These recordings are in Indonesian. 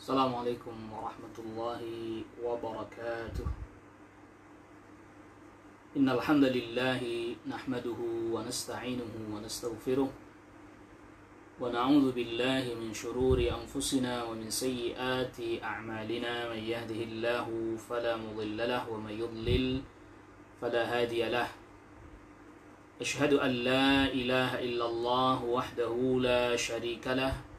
Assalamualaikum warahmatullahi wabarakatuh. Innal hamdalillahi nahmaduhu wa nasta'inuhu wa nastaghfiruh wa na'udzu billahi min shururi anfusina wa min sayyiati a'malina. Man yahdihillahu fala mudilla lahu wa man yudlil fala hadiya lahu. Ashhadu an la ilaha illallah wahdahu la syarika lahu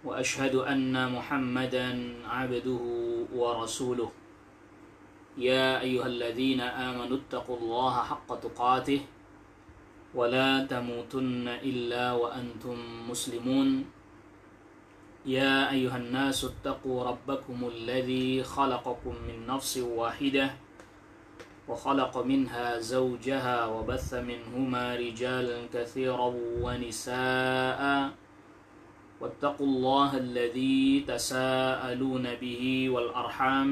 wa ashhadu anna Muhammadan abduhu wa rasuluh. Ya ayyuhalladzina amanu ittaqullaha haqqa tuqatih wa la tamutunna illa wa antum muslimun. Ya ayyuhan nasu ittaqu rabbakumul ladzi khalaqakum min nafsin wahidah wa khalaqa minha zawjaha wa batha minhuma rijalan katsiran wa nisaa'a. واتقوا الله الذي تساءلون به والأرحام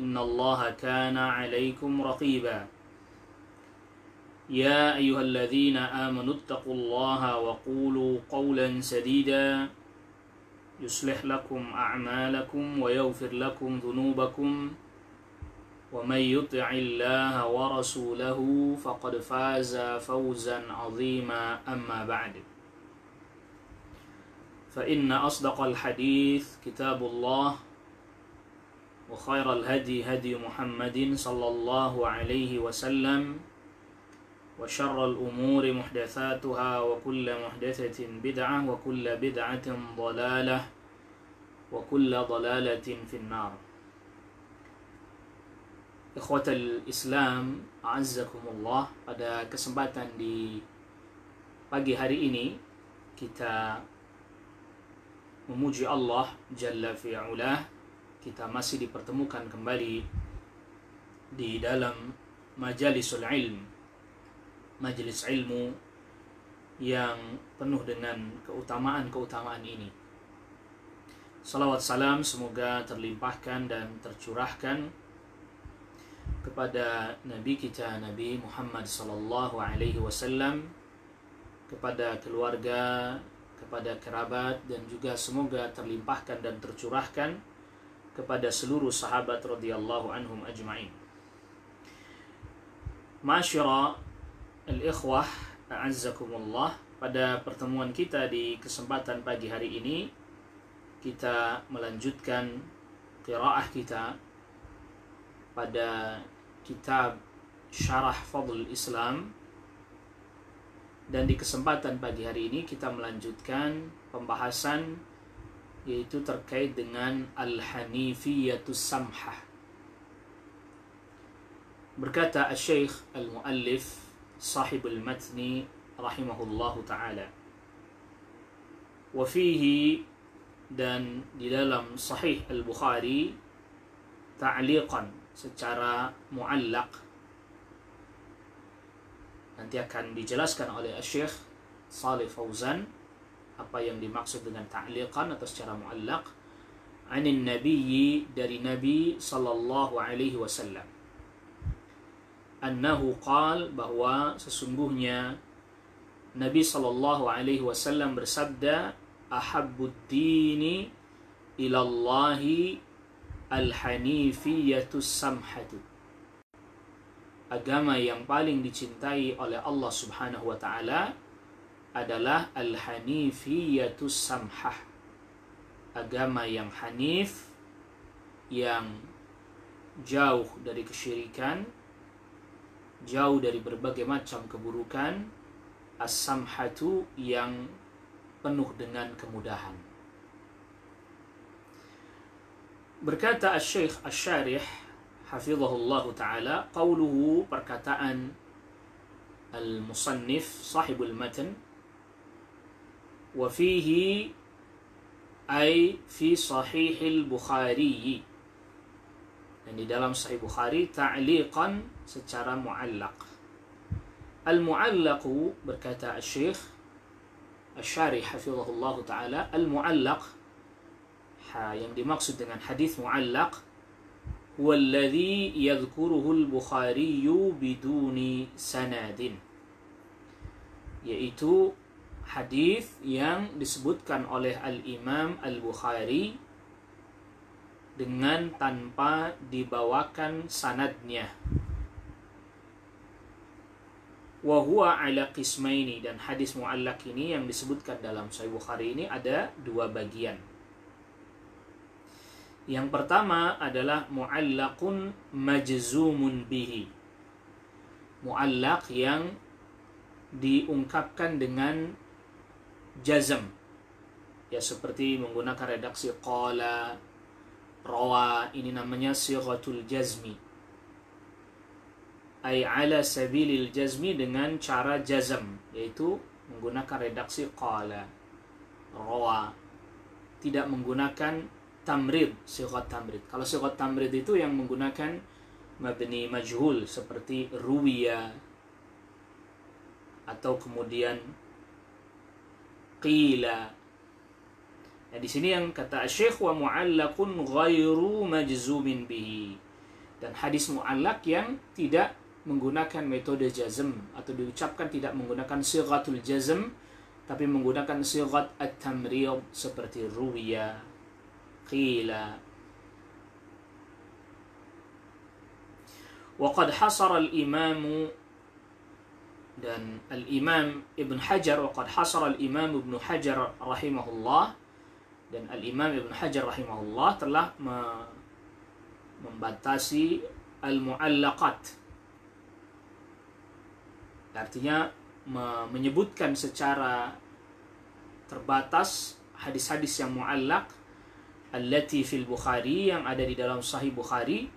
إن الله كان عليكم رقيبا. يا أيها الذين آمنوا اتقوا الله وقولوا قولا سديدا يصلح لكم أعمالكم ويغفر لكم ذنوبكم ومن يطع الله ورسوله فقد فاز فوزا عظيما. أما بعد، فإن أصدق الحديث كتاب الله وخير الهدي هدي محمد صلى الله عليه وسلم وشر الأمور محدثاتها وكل محدثة بدعة وكل بدعة ضلالة وكل ضلالة في النار. Ikhwatal Islam, a'azzakumullah. Pada kesempatan di pagi hari ini kita memuji Allah Jalla fi'ulah. Kita masih dipertemukan kembali di dalam majalisul ilm, majelis ilmu yang penuh dengan keutamaan-keutamaan ini. Salawat salam semoga terlimpahkan dan tercurahkan kepada Nabi kita, Nabi Muhammad sallallahu alaihi wasallam, kepada keluarga, kepada kerabat, dan juga semoga terlimpahkan dan tercurahkan kepada seluruh sahabat radhiyallahu anhum ajma'in. Ma'asyara al-ikhwah a'azzakumullah, pada pertemuan kita di kesempatan pagi hari ini kita melanjutkan qiraah kita pada kitab Syarah Fadl Islam. Dan di kesempatan pagi hari ini kita melanjutkan pembahasan yaitu terkait dengan Al-Hanifiyatus Samhah. Berkata Al-Syeikh Al-Muallif Sahibul Matni rahimahullahu ta'ala, wa fihi, dan di dalam Sahih Al-Bukhari, ta'liqan, secara muallaq. Nanti akan dijelaskan oleh Syekh Shalih Fauzan apa yang dimaksud dengan ta'liqan atau secara muallaq. Anin nabiyyi, dari Nabi sallallahu alaihi wasallam, annahu qal, bahwa sesungguhnya Nabi sallallahu alaihi wasallam bersabda, ahabbud dini ilallahi al-hanifiyatus samhatu. Agama yang paling dicintai oleh Allah Subhanahu wa ta'ala adalah Al-Hanifiyatus Samhah. Agama yang hanif, yang jauh dari kesyirikan, jauh dari berbagai macam keburukan. As-Samhatu, yang penuh dengan kemudahan. Berkata Al-Syekh Al-Syarih hafizahullahu ta'ala, qawluhu, perkataan al-musannif sahibul matan, wa fihi ay fi sahihil Bukhari, dan di dalam Sahih Bukhari, ta'liqan, secara muallaq. Al-muallaqu, berkata al-syekh al-syarih hafizahullahu ta'ala, al-muallaq, yang dimaksud dengan hadis muallaq, huwallazi yadhkuruhu al-Bukhari biduni sanadin, yaitu hadis yang disebutkan oleh Al-Imam Al-Bukhari dengan tanpa dibawakan sanadnya. Wa huwa ala qismaini, dan hadis muallaq ini yang disebutkan dalam Sahih Bukhari ini ada dua bagian. Yang pertama adalah muallaqun majzumun bihi. Muallaq yang diungkapkan dengan jazm. Ya, seperti menggunakan redaksi qala, rawa, ini namanya sighatul jazmi. Ay ala sabilil jazmi, dengan cara jazm, yaitu menggunakan redaksi qala, rawa, tidak menggunakan tamrid, sighat tamrid. Kalau sighat tamrid itu yang menggunakan mabni majhul seperti ruwiya atau kemudian qila. Nah, di sini yang kata Syekh, wa mu'allaqun ghairu majzumin bihi, dan hadis mu'allaq yang tidak menggunakan metode jazm atau diucapkan tidak menggunakan sighatul jazm tapi menggunakan sighat at-tamrid seperti ruwiya, qila. Wa qad hasara al-imam, dan al-imam Ibn Hajar, wa qad hasara al-imam Ibn Hajar rahimahullah, dan al-imam Ibn Hajar rahimahullah telah membatasi al-mu'allaqat. Artinya menyebutkan secara terbatas hadis-hadis yang mu'allaq allati fil Bukhari, yang ada di dalam Sahih Bukhari.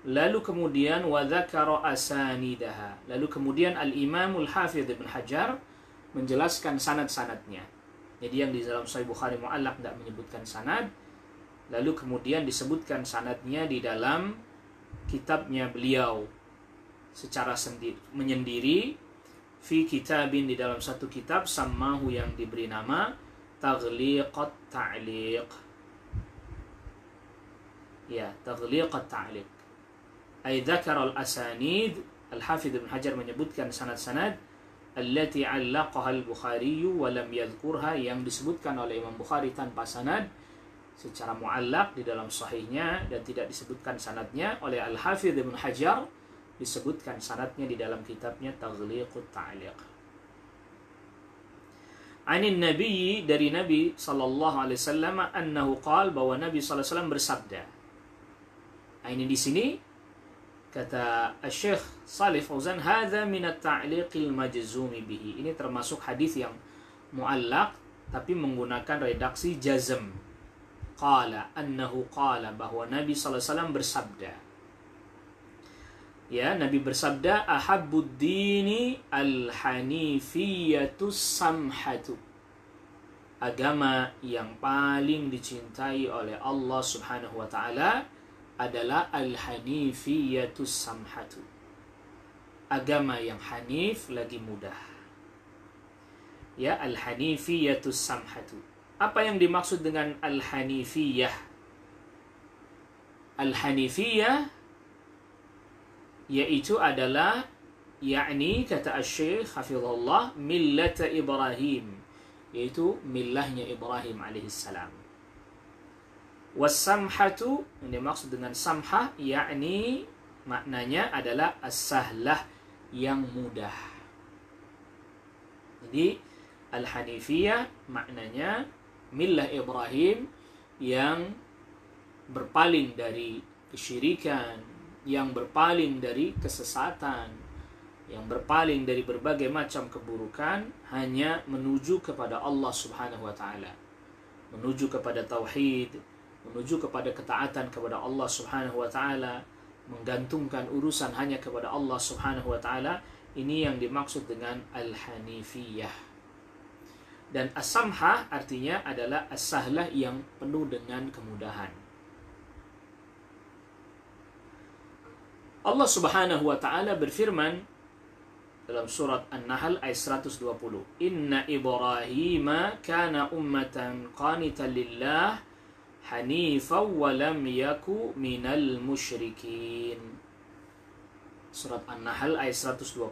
Lalu kemudian wa dzakara asanidaha, lalu kemudian al-Imam al-Hafidz Ibn Hajar menjelaskan sanad-sanadnya. Jadi yang di dalam Sahih Bukhari mu'allaq tidak menyebutkan sanad, lalu kemudian disebutkan sanadnya di dalam kitabnya beliau secara menyendiri, fi kitabin, di dalam satu kitab, sammahu, yang diberi nama Taghliqat Ta'liq. Ya, Taghliqat Ta'liq. Ay dzakara al-asanid, Al-Hafidz Ibn Hajar menyebutkan sanad-sanad allati 'allaqaha al-Bukhari wa lam yadhkurha, yang disebutkan oleh Imam Bukhari tanpa sanad secara mu'allaq di dalam sahihnya, dan tidak disebutkan sanadnya oleh Al-Hafidz Ibn Hajar, disebutkan sanadnya di dalam kitabnya Taghliqut Ta'liq. Anin Nabi, dari Nabi sallallahu alaihi wasallam, annahu qala, bahwa Nabi sallallahu alaihi wasallam bersabda. Ini di sini kata Syekh Shalih Fauzan, hadza min at-ta'liqil majzumi bihi. Ini termasuk hadis yang muallaq tapi menggunakan redaksi jazm. Qala, annahu qala, bahwa Nabi sallallahu alaihi wasallam bersabda. Ya, Nabi bersabda, ahabbud dini al-hanifiyatus samhatu. Agama yang paling dicintai oleh Allah Subhanahu wa taala adalah al-hanifiyatus samhatu. Agama yang hanif, lagi mudah. Ya, al-hanifiyatus samhatu. Apa yang dimaksud dengan al-hanifiyah? Al-hanifiyah yaitu adalah, yakni kata Asy-Syaikh hafizahullah, millata Ibrahim, yaitu millahnya Ibrahim alaihissalam. Was-samhatu, yang dimaksud dengan samhah, yakni maknanya adalah as-sahlah, yang mudah. Jadi al-hanifiyah maknanya millah Ibrahim, yang berpaling dari kesyirikan, yang berpaling dari kesesatan, yang berpaling dari berbagai macam keburukan, hanya menuju kepada Allah Subhanahu wa taala, menuju kepada tauhid, menuju kepada ketaatan kepada Allah Subhanahu wa taala, menggantungkan urusan hanya kepada Allah Subhanahu wa taala. Ini yang dimaksud dengan al-hanifiyah. Dan as-samhah artinya adalah as-sahlah, yang penuh dengan kemudahan. Allah Subhanahu wa taala berfirman dalam surat An-Nahl ayat 120, Inna Ibrahima kana ummatan qanitan lillah hanifan wa lam yaku minal musyrikin. Surat An-Nahl ayat 120,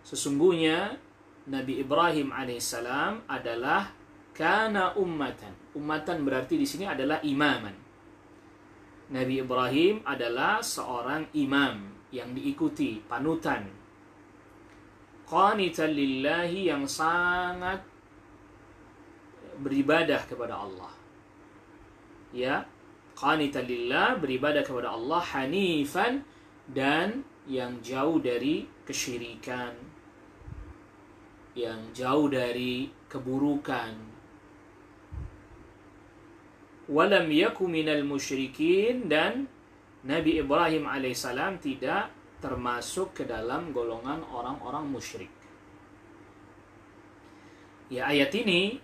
sesungguhnya Nabi Ibrahim alaihissalam adalah kana ummatan. Ummatan berarti di sini adalah imaman. Nabi Ibrahim adalah seorang imam yang diikuti, panutan. Qanitan lillahi, yang sangat beribadah kepada Allah. Ya, qanitan lillah, beribadah kepada Allah, hanifan, dan yang jauh dari kesyirikan, yang jauh dari keburukan. Walam yaku minal musyrikin, dan Nabi Ibrahim alaihissalam tidak termasuk ke dalam golongan orang-orang musyrik. Ya, ayat ini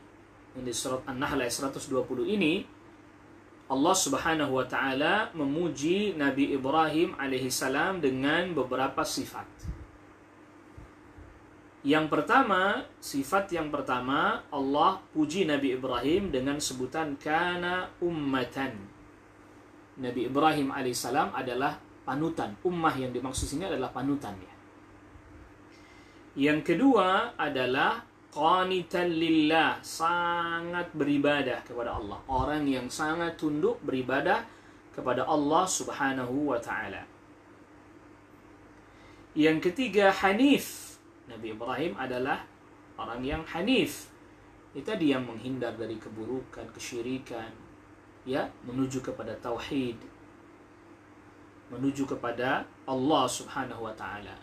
di surat An-Nahl ayat 120 ini, Allah Subhanahu wa taala memuji Nabi Ibrahim alaihissalam dengan beberapa sifat. Yang pertama, sifat yang pertama, Allah puji Nabi Ibrahim dengan sebutan kana ummatan. Nabi Ibrahim alaihissalam adalah panutan. Ummah yang dimaksud sini adalah panutannya. Yang kedua adalah qanitan lillah, sangat beribadah kepada Allah. Orang yang sangat tunduk beribadah kepada Allah Subhanahu wa taala. Yang ketiga, hanif. Nabi Ibrahim adalah orang yang hanif. Itu tadi yang menghindar dari keburukan, kesyirikan, ya, menuju kepada tauhid, menuju kepada Allah Subhanahu wa taala.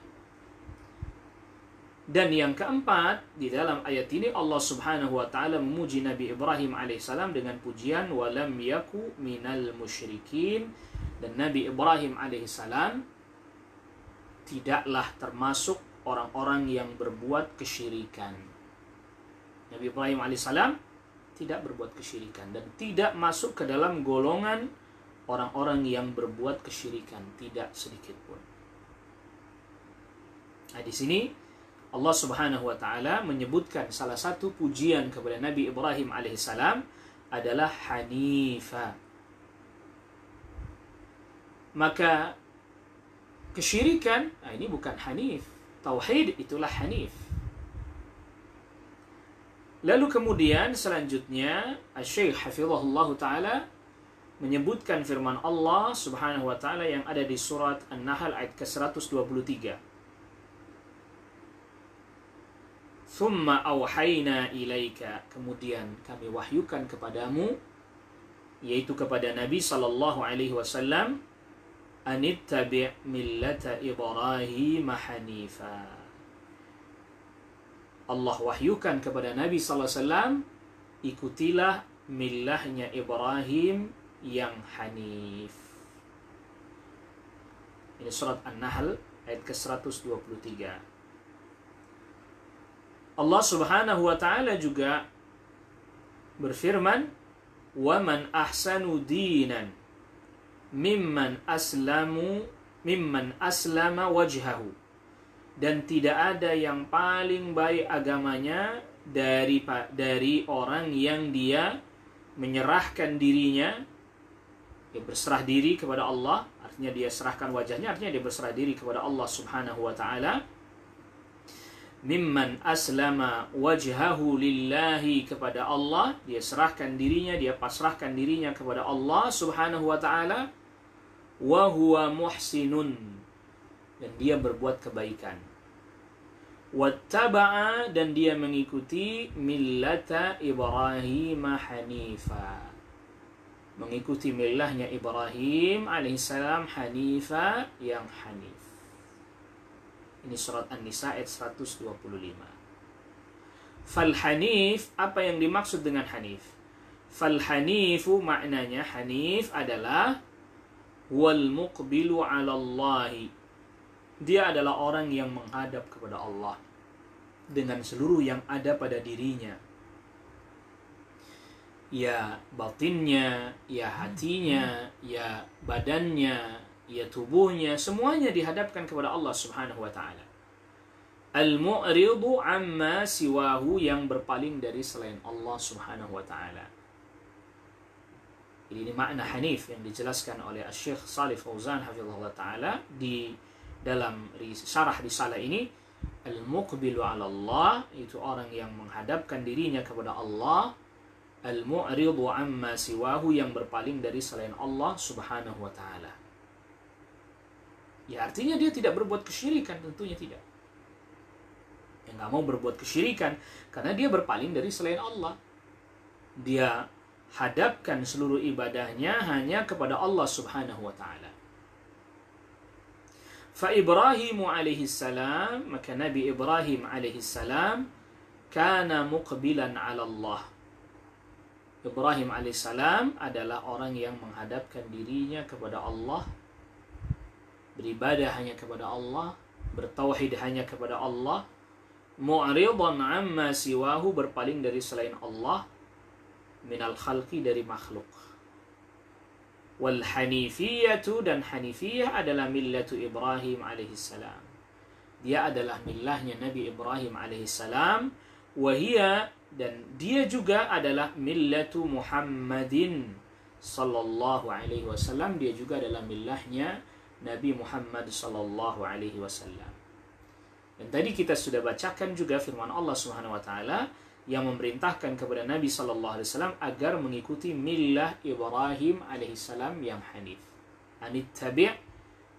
Dan yang keempat, di dalam ayat ini Allah Subhanahu wa taala memuji Nabi Ibrahim alaihissalam dengan pujian walam yaku minal musyrikin, dan Nabi Ibrahim alaihissalam tidaklah termasuk orang-orang yang berbuat kesyirikan. Nabi Ibrahim alaihissalam tidak berbuat kesyirikan dan tidak masuk ke dalam golongan orang-orang yang berbuat kesyirikan, tidak sedikit pun. Nah, di sini Allah Subhanahu wa taala menyebutkan salah satu pujian kepada Nabi Ibrahim alaihissalam adalah hanifa. Maka kesyirikan, nah ini bukan hanif. Tauhid itulah hanif. Lalu kemudian selanjutnya Asy-Syaikh hafizahullah taala menyebutkan firman Allah Subhanahu wa taala yang ada di surat An-Nahl ayat ke-123. Tsumma auhayna ilaika, kemudian kami wahyukan kepadamu, yaitu kepada Nabi sallallahu alaihi wasallam, anittabi' millata Ibrahim hanifa. Allah wahyukan kepada Nabi sallallahu alaihi wasallam, ikutilah millahnya Ibrahim yang hanif. Ini surat An-Nahl ayat ke-123. Allah Subhanahu wa taala juga berfirman, "Wa man ahsanu dinan mimman aslama wajhahu." Dan tidak ada yang paling baik agamanya dari orang yang dia menyerahkan dirinya, dia berserah diri kepada Allah, artinya dia serahkan wajahnya, artinya dia berserah diri kepada Allah Subhanahu wa taala. Mimman aslama wajhahu lillahi, kepada Allah, dia serahkan dirinya, dia pasrahkan dirinya kepada Allah Subhanahu wa taala. Wa huwa muhsinun, dan dia berbuat kebaikan. Wattaba'a, dan dia mengikuti millata Ibrahim hanifa, mengikuti millahnya Ibrahim alaihissalam hanifa, yang hanif. Ini surat An-Nisa ayat 125. Fal hanif, apa yang dimaksud dengan hanif? Fal hanifu, maknanya hanif adalah wal muqbilu 'ala Allah. Dia adalah orang yang menghadap kepada Allah dengan seluruh yang ada pada dirinya. Ya batinnya, ya hatinya, ya badannya, ya tubuhnya, semuanya dihadapkan kepada Allah Subhanahu wa taala. Al-mu'ridu amma siwahu, yang berpaling dari selain Allah Subhanahu wa taala. Ini makna hanif yang dijelaskan oleh Asy-Syaikh Shalih Fauzan hafizahullah taala di dalam syarah risalah ini. Al-muqbilu 'ala Allah, itu orang yang menghadapkan dirinya kepada Allah. al-mu'ridu amma siwahu, yang berpaling dari selain Allah subhanahu wa ta'ala. Ya artinya dia tidak berbuat kesyirikan, tentunya tidak. Yang nggak mau berbuat kesyirikan karena dia berpaling dari selain Allah. Dia hadapkan seluruh ibadahnya hanya kepada Allah subhanahu wa ta'ala. Fa Ibrahim alaihi salam, maka Nabi Ibrahim alaihi salam kana muqbilan ala Allah. Ibrahim alaihi salam adalah orang yang menghadapkan dirinya kepada Allah, beribadah hanya kepada Allah, bertauhid hanya kepada Allah, mu'ridan amma siwahu, berpaling dari selain Allah, minal khalqi, dari makhluk. Wal hanifiyatu, dan hanifiyah adalah millatu Ibrahim alaihissalam. Dia adalah millahnya Nabi Ibrahim alaihissalam. Wahia, dan dia juga adalah millatu Muhammadin sallallahu alaihi wasallam. Dia juga adalah millahnya Nabi Muhammad sallallahu alaihi wasallam. Dan tadi kita sudah bacakan juga firman Allah Subhanahu wa taala yang memerintahkan kepada Nabi sallallahu alaihi wasallam agar mengikuti millah Ibrahim alaihi salam yang hanif. Anittabi'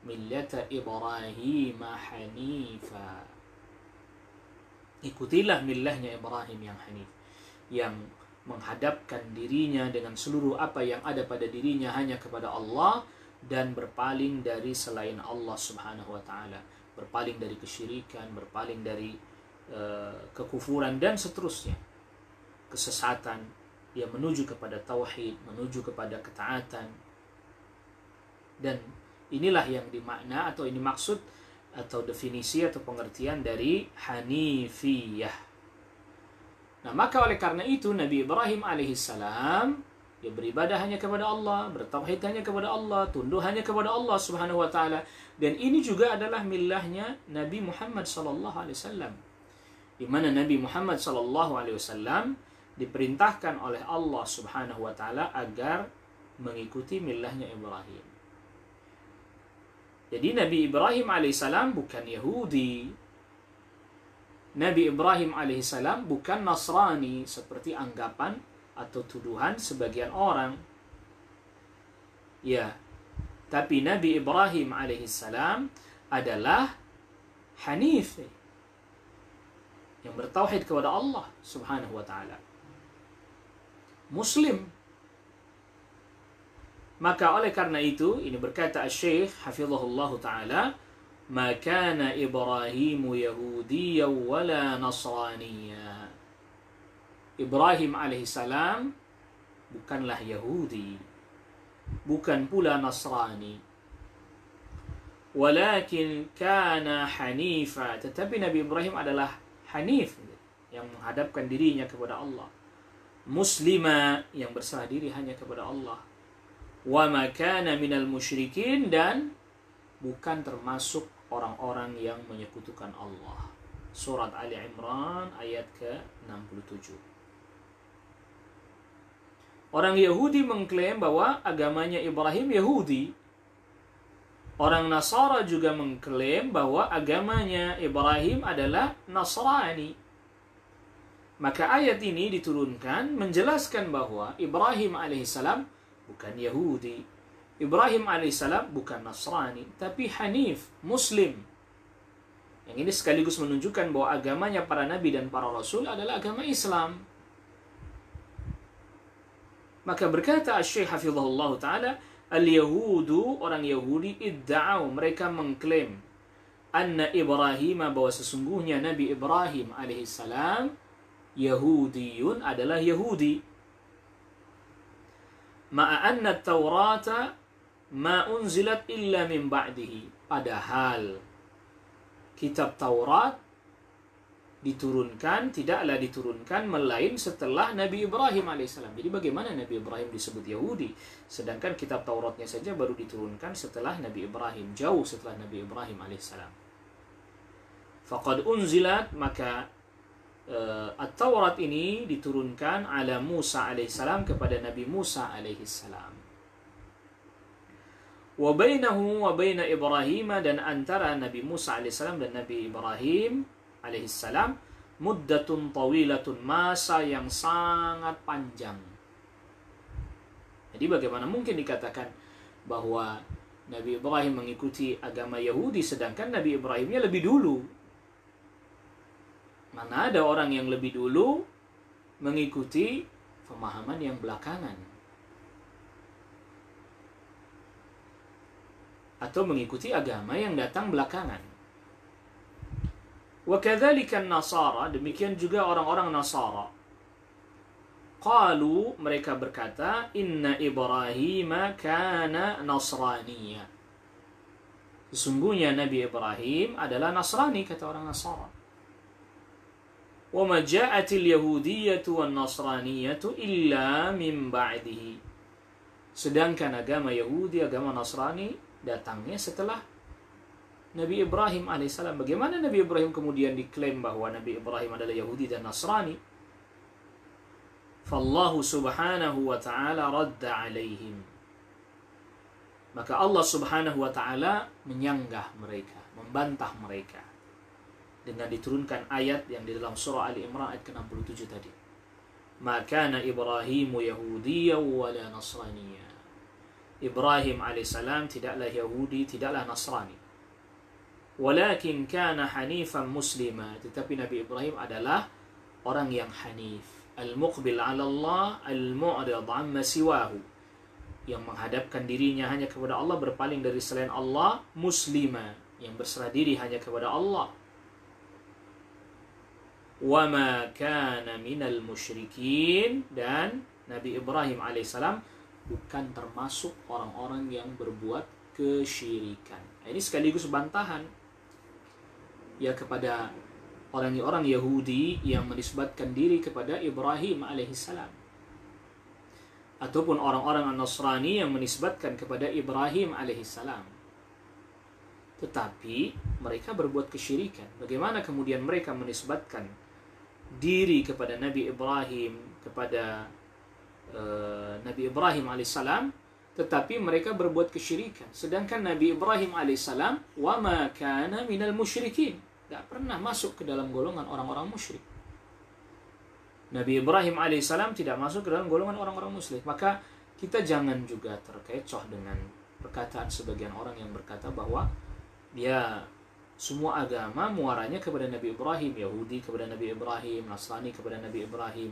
millata Ibrahim hanifa. Ikutilah millahnya Ibrahim yang hanif, yang menghadapkan dirinya dengan seluruh apa yang ada pada dirinya hanya kepada Allah, dan berpaling dari selain Allah subhanahu wa ta'ala, berpaling dari kesyirikan, berpaling dari kekufuran dan seterusnya, kesesatan. Dia menuju kepada tauhid, menuju kepada ketaatan. Dan inilah yang dimakna atau ini maksud atau definisi atau pengertian dari hanifiyah. Nah, maka oleh karena itu Nabi Ibrahim alaihissalam, dia beribadah hanya kepada Allah, bertauhid hanya kepada Allah, tunduk hanya kepada Allah subhanahu wa ta'ala. Dan ini juga adalah millahnya Nabi Muhammad sallallahu alaihi wasallam, di mana Nabi Muhammad sallallahu alaihi wasallam diperintahkan oleh Allah subhanahu wa ta'ala agar mengikuti millahnya Ibrahim. Jadi Nabi Ibrahim alaihissalam bukan Yahudi. Nabi Ibrahim alaihissalam bukan Nasrani seperti anggapan atau tuduhan sebagian orang. Ya, tapi Nabi Ibrahim alaihissalam adalah Hanif, yang bertauhid kepada Allah subhanahu wa ta'ala, Muslim. Maka oleh karena itu, ini berkata Syekh hafizahullah ta'ala, ma kana Ibrahimu Yahudiyya wala Nasraniyya. Ibrahim alaihissalam bukanlah Yahudi, bukan pula Nasrani. Walakin kana hanifa, tetapi Nabi Ibrahim adalah hanif, yang menghadapkan dirinya kepada Allah, muslima, yang berserah diri hanya kepada Allah, wa ma kana minal musyrikin, dan bukan termasuk orang-orang yang menyekutukan Allah. Surat Ali Imran ayat ke-67. Orang Yahudi mengklaim bahwa agamanya Ibrahim Yahudi. Orang Nasara juga mengklaim bahwa agamanya Ibrahim adalah Nasrani. Maka ayat ini diturunkan menjelaskan bahwa Ibrahim alaihissalam bukan Yahudi, Ibrahim alaihissalam bukan Nasrani, tapi Hanif, Muslim. Yang ini sekaligus menunjukkan bahwa agamanya para nabi dan para rasul adalah agama Islam. Maka berkata Syekh hafizahullah ta'ala, al-Yahudu, orang Yahudi, idda'au, mereka mengklaim, anna Ibrahim, bahwa sesungguhnya Nabi Ibrahim alaihissalam Yahudiyun, adalah Yahudi. Ma'a anna Taurata ma unzilat illa min ba'dihi, padahal kitab Taurat tidaklah diturunkan melain setelah Nabi Ibrahim alaihissalam. Jadi bagaimana Nabi Ibrahim disebut Yahudi, sedangkan kitab Tauratnya saja baru diturunkan setelah Nabi Ibrahim, jauh setelah Nabi Ibrahim alaihissalam. Faqad unzilat, maka At-Taurat ini diturunkan ala Musa alaihissalam, kepada Nabi Musa alaihissalam. Wa bainahu wa baina Ibrahim, dan antara Nabi Musa alaihissalam dan Nabi Ibrahim alaihissalam muddatun tawilatun, masa yang sangat panjang. Jadi bagaimana mungkin dikatakan bahwa Nabi Ibrahim mengikuti agama Yahudi sedangkan Nabi Ibrahimnya lebih dulu? Mana ada orang yang lebih dulu mengikuti pemahaman yang belakangan atau mengikuti agama yang datang belakangan. Wa kadzalika an-nasara, demikian juga orang-orang Nasara. Qalu, mereka berkata, inna Ibrahim kana nasraniya. Sesungguhnya Nabi Ibrahim adalah Nasrani, kata orang Nasara. Wa ma ja'atil yahudiyyatu wan nasraniyatu illa min ba'dihi. Sedangkan agama Yahudi, agama Nasrani datangnya setelah Nabi Ibrahim alaihissalam. Bagaimana Nabi Ibrahim kemudian diklaim bahwa Nabi Ibrahim adalah Yahudi dan Nasrani? Fallahu subhanahu wa ta'ala radda alaihim. Maka Allah subhanahu wa ta'ala menyanggah mereka, membantah mereka dengan diturunkan ayat yang di dalam surah Ali Imran ayat ke-67 tadi. Ma kana Ibrahimu Yahudiyya wa la Nasraniyya. Ibrahim alaihissalam tidaklah Yahudi, tidaklah Nasrani. Walakin kana hanifan muslima. Tetapi Nabi Ibrahim adalah orang yang hanif. Al-muqbil ala Allah, al-mu'rid amma siwahu. Yang menghadapkan dirinya hanya kepada Allah, berpaling dari selain Allah, muslima, yang berserah diri hanya kepada Allah. Wa ma kana minal musyrikin, dan Nabi Ibrahim alaihissalam bukan termasuk orang-orang yang berbuat kesyirikan. Ini sekaligus bantahan ya kepada orang-orang Yahudi yang menisbatkan diri kepada Ibrahim alaihissalam, ataupun orang-orang Nasrani yang menisbatkan kepada Ibrahim alaihissalam. Tetapi mereka berbuat kesyirikan. Bagaimana kemudian mereka menisbatkan diri kepada Nabi Ibrahim, kepada Nabi Ibrahim alaihissalam, tetapi mereka berbuat kesyirikan. Sedangkan Nabi Ibrahim alaihissalam wa ma kana minal musyrikin, tidak pernah masuk ke dalam golongan orang-orang musyrik. Nabi Ibrahim alaihissalam tidak masuk ke dalam golongan orang-orang musyrik. Maka kita jangan juga terkecoh dengan perkataan sebagian orang yang berkata bahwa ya semua agama muaranya kepada Nabi Ibrahim. Yahudi kepada Nabi Ibrahim, Nasrani kepada Nabi Ibrahim,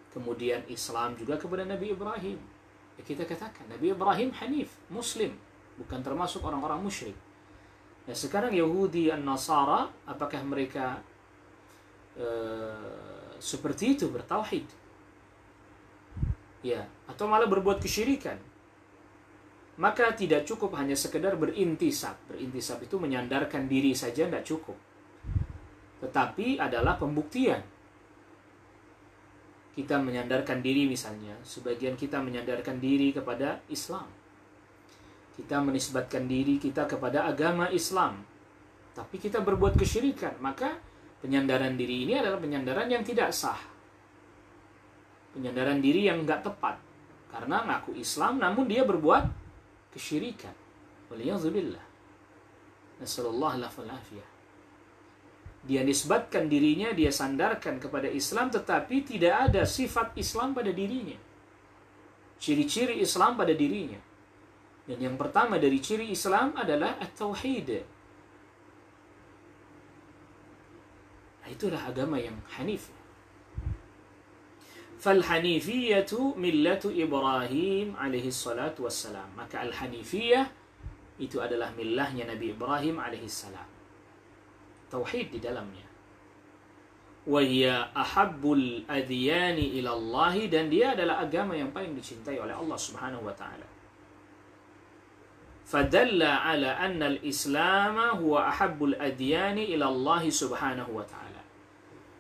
kemudian Islam juga kepada Nabi Ibrahim. Ya, kita katakan Nabi Ibrahim hanif, muslim, bukan termasuk orang-orang musyrik. Nah, sekarang Yahudi dan Nasara, apakah mereka seperti itu, bertauhid? Ya, atau malah berbuat kesyirikan? Maka tidak cukup hanya sekedar berintisab. Berintisab itu menyandarkan diri saja tidak cukup. Tetapi adalah pembuktian. Kita menyandarkan diri misalnya, sebagian kita menyandarkan diri kepada Islam. Kita menisbatkan diri kita kepada agama Islam, tapi kita berbuat kesyirikan, maka penyandaran diri ini adalah penyandaran yang tidak sah. Penyandaran diri yang enggak tepat. Karena ngaku Islam namun dia berbuat kesyirikan. Waliyadzubillah. Nasallallahu alaihi. Dia nisbatkan dirinya, dia sandarkan kepada Islam, tetapi tidak ada sifat Islam pada dirinya. Ciri-ciri Islam pada dirinya. Dan yang pertama dari ciri Islam adalah at-tauhid. Nah, itulah agama yang hanif. Fal-hanifiyatu millatu Ibrahim alaihi salatu wassalam. Maka al-hanifiyah itu adalah millahnya Nabi Ibrahim alaihi salam. Tauhid di dalamnya. Wa hiya ahabbul adyani ila Allah, dan dia adalah agama yang paling dicintai oleh Allah Subhanahu wa taala. Fadalla ala anna al-Islam huwa ahabbul adyani ila Allah Subhanahu wa taala.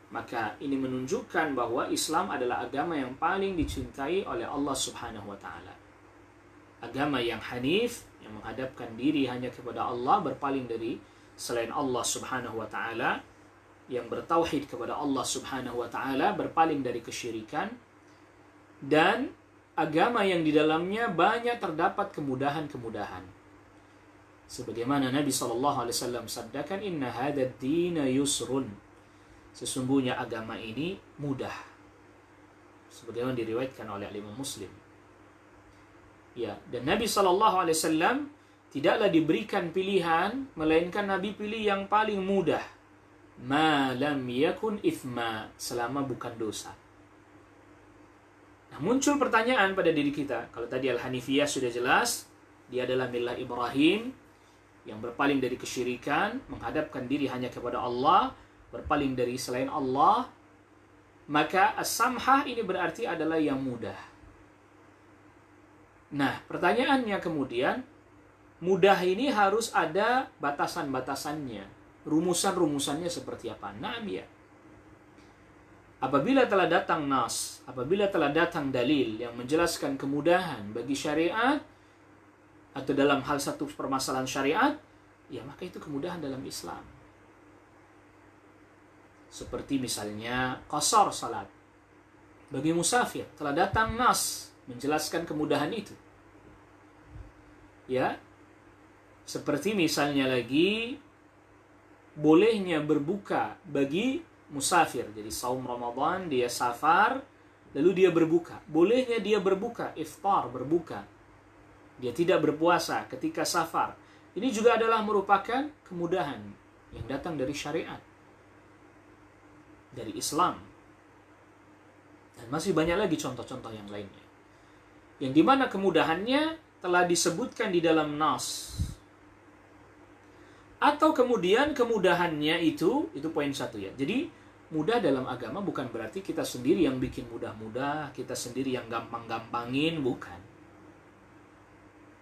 Maka ini menunjukkan bahwa Islam adalah agama yang paling dicintai oleh Allah Subhanahu wa taala. Agama yang hanif, yang menghadapkan diri hanya kepada Allah, berpaling dari selain Allah Subhanahu wa taala, yang bertauhid kepada Allah Subhanahu wa taala, berpaling dari kesyirikan, dan agama yang di dalamnya banyak terdapat kemudahan-kemudahan. Sebagaimana Nabi SAW sabdakan, inna hadad dina yusrun. Sesungguhnya agama ini mudah. Sebagaimana diriwayatkan oleh Imam Muslim. Ya, dan Nabi SAW tidaklah diberikan pilihan, melainkan Nabi pilih yang paling mudah. Ma lam yakun ithma, selama bukan dosa. Nah, muncul pertanyaan pada diri kita. Kalau tadi Al-Hanifiyah sudah jelas, dia adalah millah Ibrahim, yang berpaling dari kesyirikan, menghadapkan diri hanya kepada Allah, berpaling dari selain Allah. Maka as-samhah ini berarti adalah yang mudah. Nah, pertanyaannya kemudian, mudah ini harus ada batasan-batasannya. Rumusan-rumusannya seperti apa? Naam ya. Apabila telah datang nas, apabila telah datang dalil yang menjelaskan kemudahan bagi syariat, atau dalam hal satu permasalahan syariat, ya maka itu kemudahan dalam Islam. Seperti misalnya qasar salat. Bagi musafir, telah datang nas menjelaskan kemudahan itu. Ya, seperti misalnya lagi bolehnya berbuka bagi musafir. Jadi saum Ramadan, dia safar, lalu dia berbuka. Bolehnya dia berbuka, iftar, berbuka. Dia tidak berpuasa ketika safar. Ini juga adalah merupakan kemudahan yang datang dari syariat, dari Islam. Dan masih banyak lagi contoh-contoh yang lainnya, yang dimana kemudahannya telah disebutkan di dalam nas. Atau kemudian kemudahannya itu poin satu ya. Jadi mudah dalam agama bukan berarti kita sendiri yang bikin mudah-mudah, kita sendiri yang gampang-gampangin, bukan.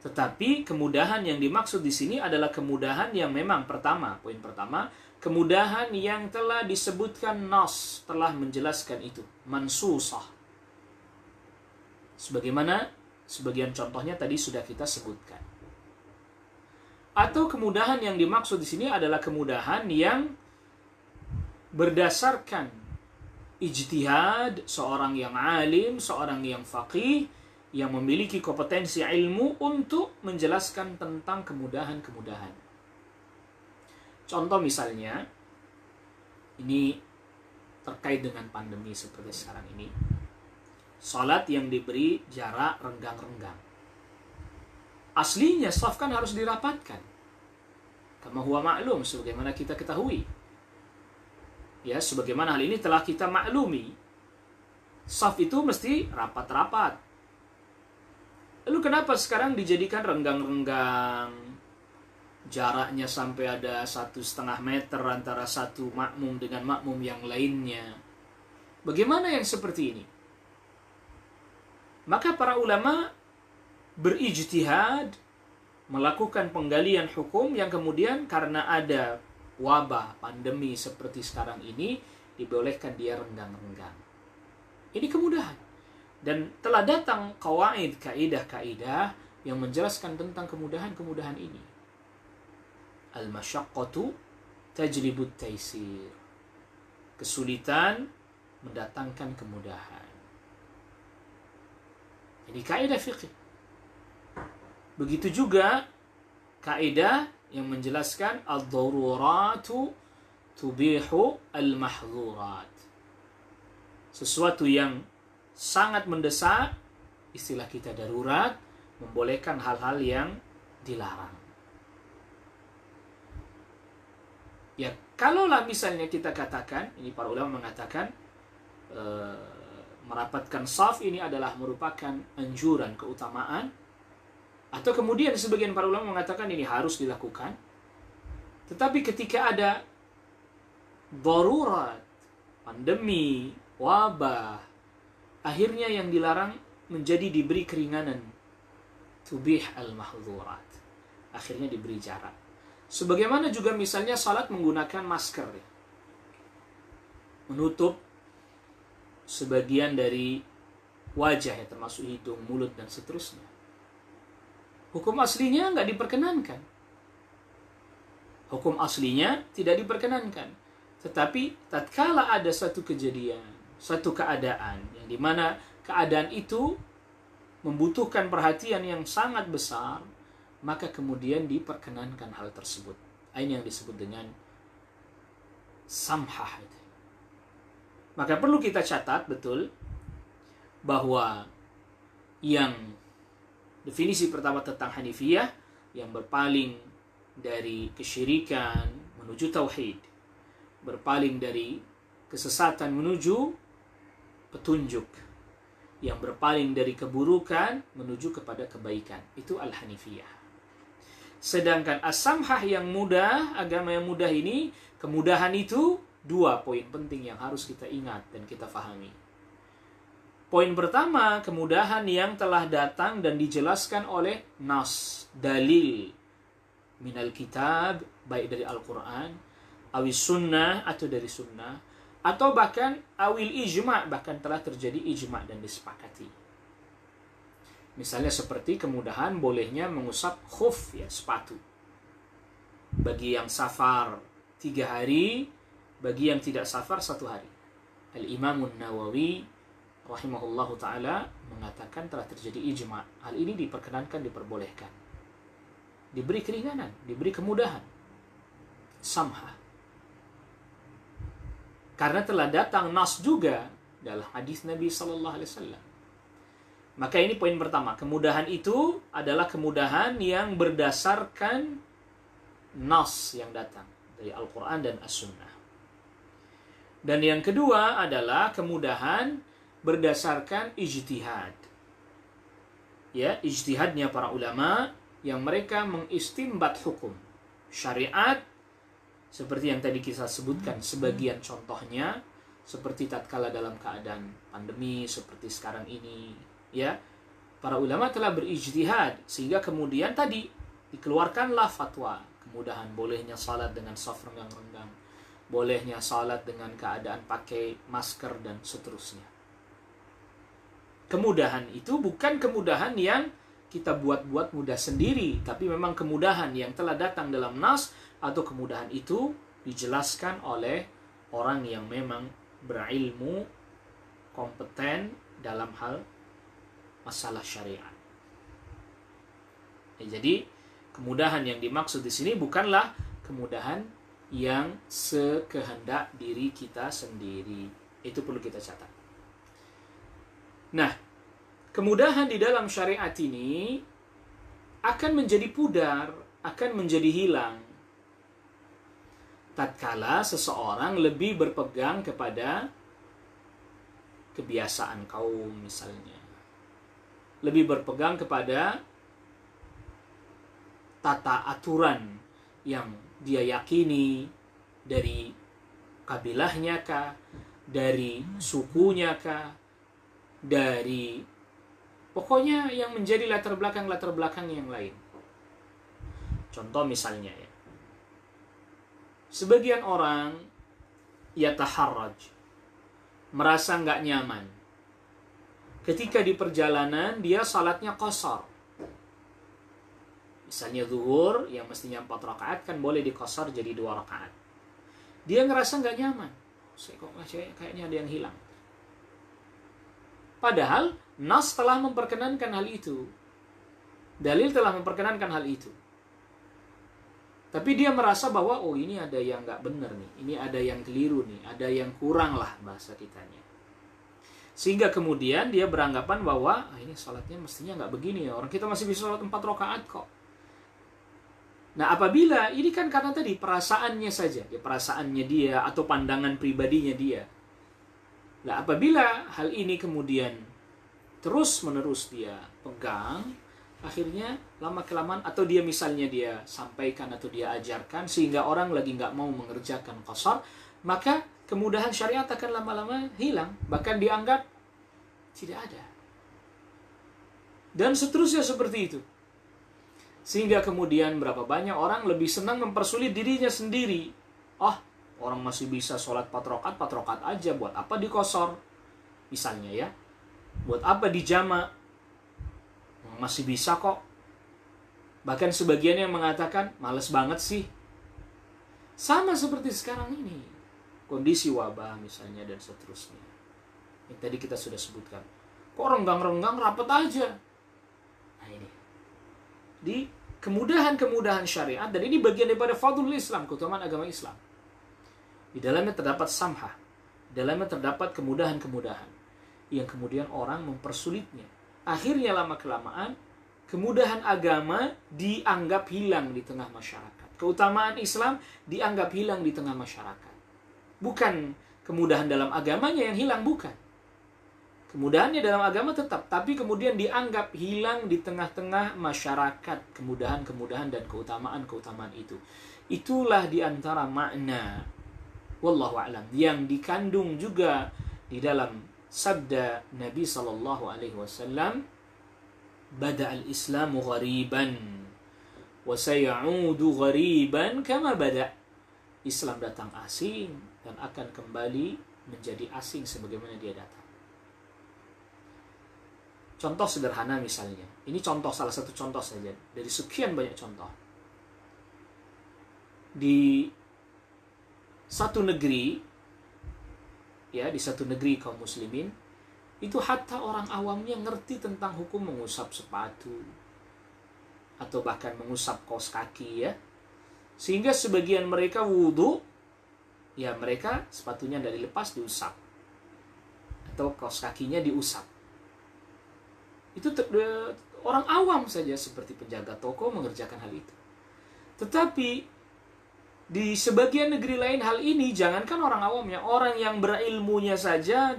Tetapi kemudahan yang dimaksud di sini adalah kemudahan yang memang pertama, poin pertama, kemudahan yang telah disebutkan nas, telah menjelaskan itu, mansusah. Sebagaimana sebagian contohnya tadi sudah kita sebutkan. Atau kemudahan yang dimaksud di sini adalah kemudahan yang berdasarkan ijtihad seorang yang alim, seorang yang faqih, yang memiliki kompetensi ilmu untuk menjelaskan tentang kemudahan-kemudahan. Contoh misalnya, ini terkait dengan pandemi seperti sekarang ini. Salat yang diberi jarak renggang-renggang. Aslinya shaf kan harus dirapatkan. Kama huwa maklum, sebagaimana kita ketahui. Ya, sebagaimana hal ini telah kita maklumi. Shaf itu mesti rapat-rapat. Lalu kenapa sekarang dijadikan renggang-renggang? Jaraknya sampai ada 1,5 meter antara satu makmum dengan makmum yang lainnya. Bagaimana yang seperti ini? Maka para ulama berijtihad, melakukan penggalian hukum yang kemudian karena ada wabah, pandemi seperti sekarang ini, dibolehkan dia renggang-renggang. Ini kemudahan. Dan telah datang qawaid, kaidah-kaidah yang menjelaskan tentang kemudahan-kemudahan ini. Al-masyaqqatu tajlibut taisir. Kesulitan mendatangkan kemudahan. Ini kaidah fikih. Begitu juga kaidah yang menjelaskan ad-daruratu tubihu al-mahdzurat. Sesuatu yang sangat mendesak, istilah kita darurat, membolehkan hal-hal yang dilarang. Ya, kalaulah misalnya kita katakan, ini para ulama mengatakan merapatkan shaf ini adalah merupakan anjuran, keutamaan, atau kemudian sebagian para ulama mengatakan ini harus dilakukan. Tetapi ketika ada darurat, pandemi, wabah, akhirnya yang dilarang menjadi diberi keringanan. Tubih al-mahdzurat. Akhirnya diberi jarak. Sebagaimana juga misalnya salat menggunakan masker. Menutup sebagian dari wajah, ya, termasuk hidung, mulut, dan seterusnya. Hukum aslinya nggak diperkenankan. Hukum aslinya tidak diperkenankan. Tetapi tatkala ada satu kejadian, satu keadaan, yang dimana keadaan itu membutuhkan perhatian yang sangat besar, maka kemudian diperkenankan hal tersebut. Ini yang disebut dengan samhah. Maka perlu kita catat betul bahwa yang Definisi pertama tentang Hanifiyah, yang berpaling dari kesyirikan menuju tauhid, berpaling dari kesesatan menuju petunjuk, yang berpaling dari keburukan menuju kepada kebaikan. Itu Al-Hanifiyah. Sedangkan As-Samhah yang mudah, agama yang mudah ini, kemudahan itu 2 poin penting yang harus kita ingat dan kita fahami. Poin pertama, kemudahan yang telah datang dan dijelaskan oleh nas, dalil minal kitab, baik dari Al-Quran, awis sunnah atau dari sunnah, atau bahkan awil ijma', bahkan telah terjadi ijma' dan disepakati. Misalnya seperti kemudahan bolehnya mengusap khuf, ya, sepatu. Bagi yang safar 3 hari, bagi yang tidak safar 1 hari. Al-Imam Nawawi rahimahullahu ta'ala mengatakan telah terjadi ijma'. Hal ini diperkenankan, diperbolehkan. Diberi keringanan, diberi kemudahan. Samhah. Karena telah datang nas juga dalam hadis Nabi sallallahu alaihi wasallam. Maka ini poin pertama, kemudahan itu adalah kemudahan yang berdasarkan nas yang datang dari Al-Qur'an dan As-Sunnah. Dan yang kedua adalah kemudahan berdasarkan ijtihad. Ya, ijtihadnya para ulama yang mereka mengistimbat hukum syariat. Seperti yang tadi kita sebutkan, sebagian contohnya, seperti tatkala dalam keadaan pandemi, seperti sekarang ini, ya, para ulama telah berijtihad, sehingga kemudian tadi, dikeluarkanlah fatwa, kemudahan bolehnya salat dengan saf renggang-renggang, bolehnya salat dengan keadaan pakai masker, dan seterusnya. Kemudahan itu bukan kemudahan yang kita buat-buat mudah sendiri, tapi memang kemudahan yang telah datang dalam nas, atau kemudahan itu dijelaskan oleh orang yang memang berilmu, kompeten dalam hal masalah syariat. Jadi kemudahan yang dimaksud di sini bukanlah kemudahan yang sekehendak diri kita sendiri. Itu perlu kita catat. Nah, kemudahan di dalam syariat ini akan menjadi pudar, akan menjadi hilang tatkala seseorang lebih berpegang kepada kebiasaan kaum misalnya. Lebih berpegang kepada tata aturan yang dia yakini dari kabilahnya kah, dari sukunya kah, dari pokoknya yang menjadi latar belakang yang lain. Contoh misalnya, ya, sebagian orang yataharraj, merasa nggak nyaman ketika di perjalanan dia salatnya qashar. Misalnya zuhur yang mestinya 4 rakaat kan boleh dikosor jadi 2 rakaat. Dia ngerasa nggak nyaman. Kayaknya ada yang hilang. Padahal nas telah memperkenankan hal itu. Dalil telah memperkenankan hal itu. Tapi dia merasa bahwa oh ini ada yang nggak benar nih, ini ada yang keliru nih, ada yang kurang lah bahasa kitanya. Sehingga kemudian dia beranggapan bahwa ini salatnya mestinya nggak begini ya, orang kita masih bisa salat 4 rakaat kok. Nah apabila ini kan karena tadi perasaannya saja, ya perasaannya dia atau pandangan pribadinya dia. Nah apabila hal ini kemudian terus-menerus dia pegang, akhirnya lama-kelamaan atau dia misalnya dia sampaikan atau dia ajarkan sehingga orang lagi nggak mau mengerjakan qashar, maka kemudahan syariat akan lama-lama hilang, bahkan dianggap tidak ada. Dan seterusnya seperti itu. Sehingga kemudian berapa banyak orang lebih senang mempersulit dirinya sendiri. Orang masih bisa sholat 4 rakaat aja, buat apa di qashar? Misalnya ya, buat apa di jama'? Masih bisa kok. Bahkan sebagian yang mengatakan males banget sih. Sama seperti sekarang ini, kondisi wabah misalnya dan seterusnya yang tadi kita sudah sebutkan. Kok renggang-renggang rapet aja. Nah ini di kemudahan-kemudahan syariat, dan ini bagian daripada fadlul Islam, keutamaan agama Islam. Di dalamnya terdapat samhah, di dalamnya terdapat kemudahan-kemudahan yang kemudian orang mempersulitnya. Akhirnya lama-kelamaan kemudahan agama dianggap hilang di tengah masyarakat. Keutamaan Islam dianggap hilang di tengah masyarakat. Bukan kemudahan dalam agamanya yang hilang, bukan. Kemudahannya dalam agama tetap, tapi kemudian dianggap hilang di tengah-tengah masyarakat kemudahan-kemudahan dan keutamaan-keutamaan itu. Itulah di antara makna wallahu a'lam yang dikandung juga di dalam sabda Nabi sallallahu alaihi wasallam, bada'al Islamu ghariban wa sayaudu ghariban kama bada'. Islam datang asing dan akan kembali menjadi asing sebagaimana dia datang. Contoh sederhana misalnya. Ini contoh, salah satu contoh saja dari sekian banyak contoh. Di satu negeri, ya, di satu negeri kaum muslimin, itu hatta orang awamnya ngerti tentang hukum mengusap sepatu atau bahkan mengusap kaos kaki, ya. Sehingga sebagian mereka wudu, ya mereka sepatunya dari lepas diusap atau kaos kakinya diusap. Itu orang awam saja seperti penjaga toko mengerjakan hal itu. Tetapi di sebagian negeri lain hal ini, jangankan orang awamnya, orang yang berilmunya saja,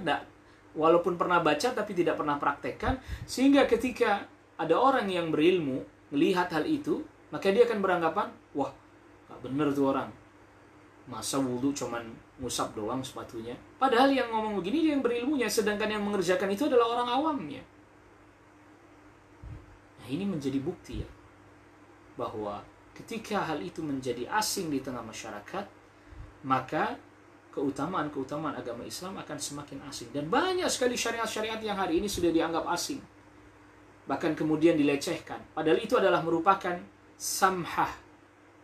walaupun pernah baca tapi tidak pernah praktekkan, sehingga ketika ada orang yang berilmu melihat hal itu, maka dia akan beranggapan, wah, gak bener tuh orang. Masa wudhu cuman ngusap doang sepatunya. Padahal yang ngomong begini dia yang berilmunya, sedangkan yang mengerjakan itu adalah orang awamnya. Nah, ini menjadi bukti, ya, bahwa ketika hal itu menjadi asing di tengah masyarakat, maka keutamaan-keutamaan agama Islam akan semakin asing. Dan banyak sekali syariat-syariat yang hari ini sudah dianggap asing, bahkan kemudian dilecehkan. Padahal itu adalah merupakan samhah,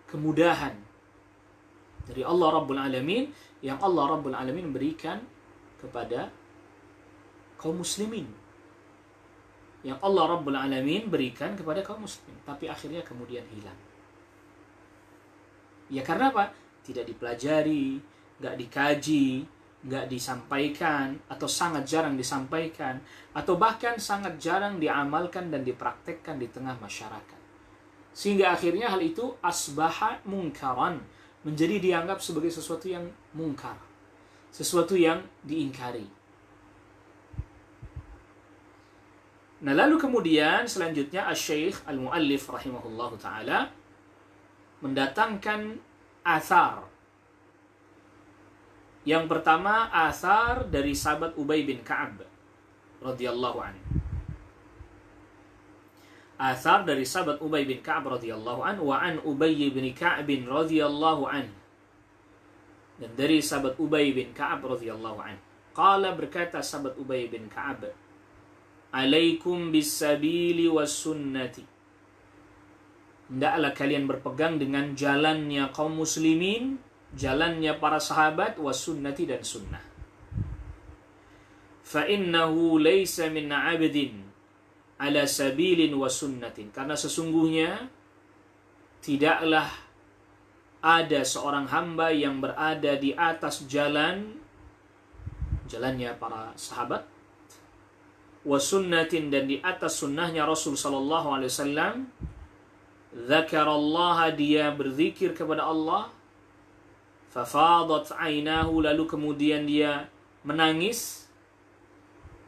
kemudahan dari Allah Rabbul Alamin, yang Allah Rabbul Alamin berikan kepada kaum muslimin, yang Allah Rabbul Alamin berikan kepada kaum muslimin, tapi akhirnya kemudian hilang. Ya karena apa? Tidak dipelajari, nggak dikaji, nggak disampaikan, atau sangat jarang disampaikan, atau bahkan sangat jarang diamalkan dan dipraktekkan di tengah masyarakat. Sehingga akhirnya hal itu asbaha mungkaran, menjadi dianggap sebagai sesuatu yang mungkar, sesuatu yang diingkari. Nah, lalu kemudian selanjutnya Asy-Syaikh Al-Muallif rahimahullahu ta'ala mendatangkan athar. Yang pertama, athar dari sahabat Ubay bin Ka'ab radhiyallahu anhu. Athar dari sahabat Ubay bin Ka'ab radhiyallahu anhu, wa an Ubay bin Ka'ab radhiyallahu anhu. Dan dari sahabat Ubay bin Ka'ab radhiyallahu anhu, qala, berkata sahabat Ubay bin Ka'ab, alaikum bis-sabili was-sunnati. Hendaklah kalian berpegang dengan jalannya kaum muslimin, jalannya para sahabat, was-sunnati, dan sunnah. Fa innahu laysa min 'abdin ala sabilin wa sunnatin. Karena sesungguhnya tidaklah ada seorang hamba yang berada di atas jalannya para sahabat, wa sunnatin, dan di atas sunnahnya Rasul sallallahu alaihi wasallam. Dzakarallaha, dia berzikir kepada Allah. Fafadat ainahu, lalu kemudian dia menangis.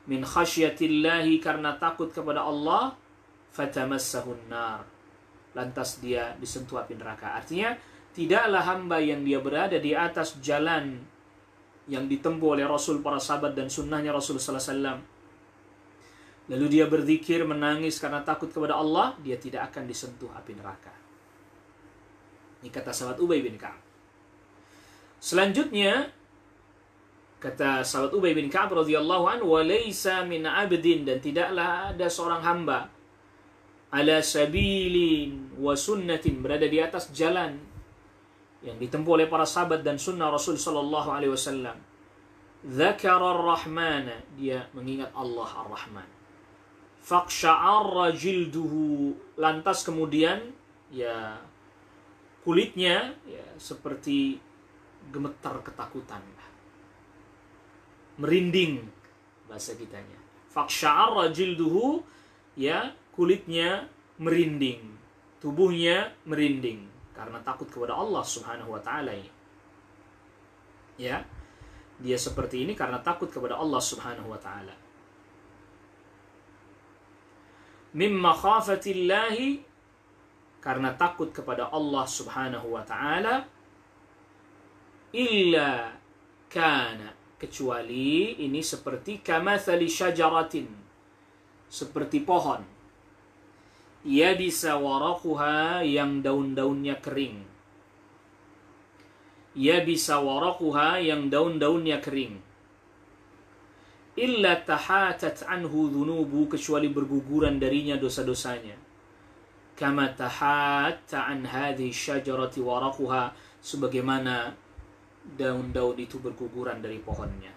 Min khasyatillahi, karena takut kepada Allah. Fatamassahun nar, lantas dia disentuh api neraka. Artinya tidaklah hamba yang dia berada di atas jalan yang ditempuh oleh Rasul, para sahabat, dan sunnahnya Rasul sallallahu alaihi wasallam, lalu dia berzikir, menangis karena takut kepada Allah, dia tidak akan disentuh api neraka. Ini kata sahabat Ubay bin Ka'ab. Selanjutnya kata sahabat Ubay bin Ka'ab radhiyallahu anhu, wa laysa min 'abdin, dan tidaklah ada seorang hamba, ala sabilin wa sunnatin, berada di atas jalan yang ditempuh oleh para sahabat dan sunnah Rasul sallallahu alaihi wasallam. Dzakara ar-Rahmana, dia mengingat Allah Ar-Rahman. Faqsha'arra jilduhu, lantas kemudian ya kulitnya ya seperti gemetar ketakutan, merinding bahasa kitanya. Faqsha'arra jilduhu, ya kulitnya merinding, tubuhnya merinding karena takut kepada Allah Subhanahu wa taala ini. Ya. Dia seperti ini karena takut kepada Allah Subhanahu wa taala. Mimma khafatillahi, karena takut kepada Allah Subhanahu wa taala. Illa kana, kecuali ini seperti kamathali syajaratin, seperti pohon. Yabisa waraquha, yang daun-daunnya kering. Yabisa waraquha, yang daun-daunnya kering. Illa tahatat anhu dhunubu, kecuali berguguran darinya dosa-dosanya. Kama tahatta an hadhihi syajarati waraquha, sebagaimana daun-daun itu berguguran dari pohonnya.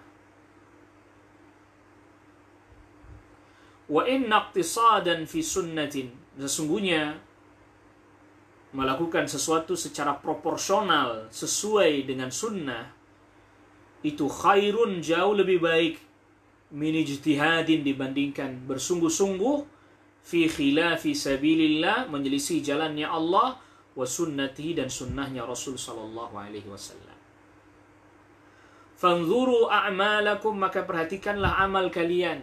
Wa inna iqtisadan fi sunnatin, sesungguhnya melakukan sesuatu secara proporsional sesuai dengan sunnah itu khairun, jauh lebih baik, min ijtihadin, dibandingkan bersungguh-sungguh fi khilafi sabilillah, menyelisih jalannya Allah, wa sunnatihi, dan sunnahnya Rasul sallallahu alaihi wasallam. Fanzuru a'malakum, maka perhatikanlah amal kalian.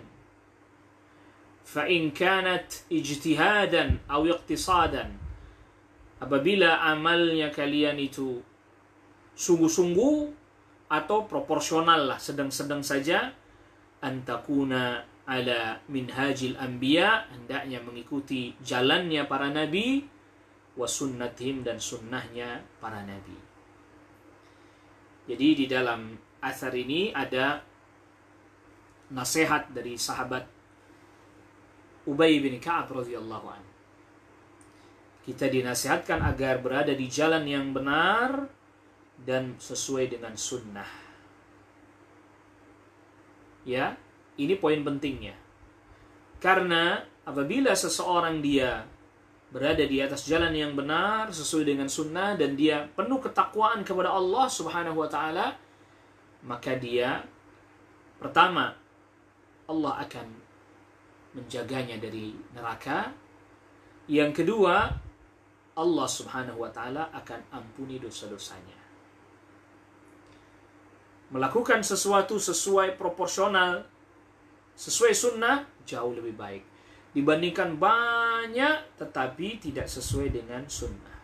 Fa in kanat ijtihadan aw iqtisadan, apabila amalnya kalian itu sungguh-sungguh atau proporsional lah, sedang-sedang saja, antakuna ala minhajil anbiya, hendaknya mengikuti jalannya para nabi, wa sunnatihim, dan sunnahnya para nabi. Jadi di dalam asar ini ada nasihat dari sahabat Ubay bin Ka'ab radhiyallahu anhu. Kita dinasihatkan agar berada di jalan yang benar dan sesuai dengan sunnah. Ya, ini poin pentingnya. Karena apabila seseorang dia berada di atas jalan yang benar sesuai dengan sunnah dan dia penuh ketakwaan kepada Allah Subhanahu wa taala, maka dia pertama, Allah akan menjaganya dari neraka. Yang kedua, Allah Subhanahu wa taala akan ampuni dosa-dosanya. Melakukan sesuatu sesuai proporsional, sesuai sunnah, jauh lebih baik dibandingkan banyak tetapi tidak sesuai dengan sunnah.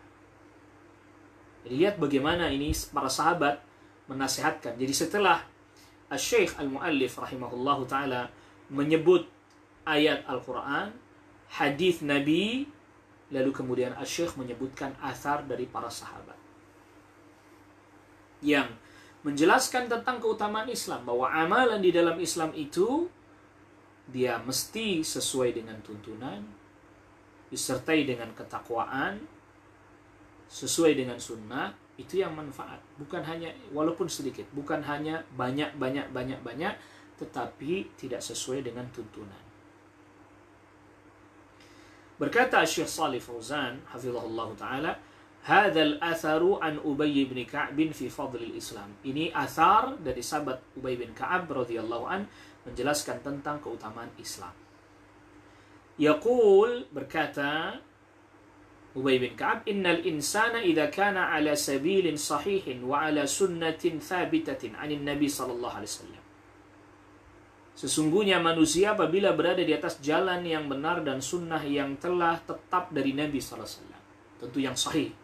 Jadi lihat bagaimana ini para sahabat menasihatkan. Jadi setelah Asy-Syaikh Al-Muallif rahimahullahu taala menyebut ayat Al-Quran, hadis Nabi, lalu kemudian Asy-Syaikh menyebutkan athar dari para sahabat yang menjelaskan tentang keutamaan Islam, bahwa amalan di dalam Islam itu dia mesti sesuai dengan tuntunan, disertai dengan ketakwaan, sesuai dengan sunnah. Itu yang manfaat, bukan hanya walaupun sedikit, bukan hanya banyak, tetapi tidak sesuai dengan tuntunan. Berkata Syekh Shalih Fauzan hafizahullah taala, hadzal atharu an Ubay bin Ka'ab fi fadl al-Islam. Ini athar dari sahabat Ubay bin Ka'ab radhiyallahu an menjelaskan tentang keutamaan Islam. Yaqul, berkata Ubay bin Ka'ab, innal insana idza kana ala sabilin sahihin wa ala sunnatin thabitatin 'anil nabi sallallahu alaihi wasallam. Sesungguhnya manusia apabila berada di atas jalan yang benar dan sunnah yang telah tetap dari Nabi sallallahu alaihi wasallam, tentu yang sahih.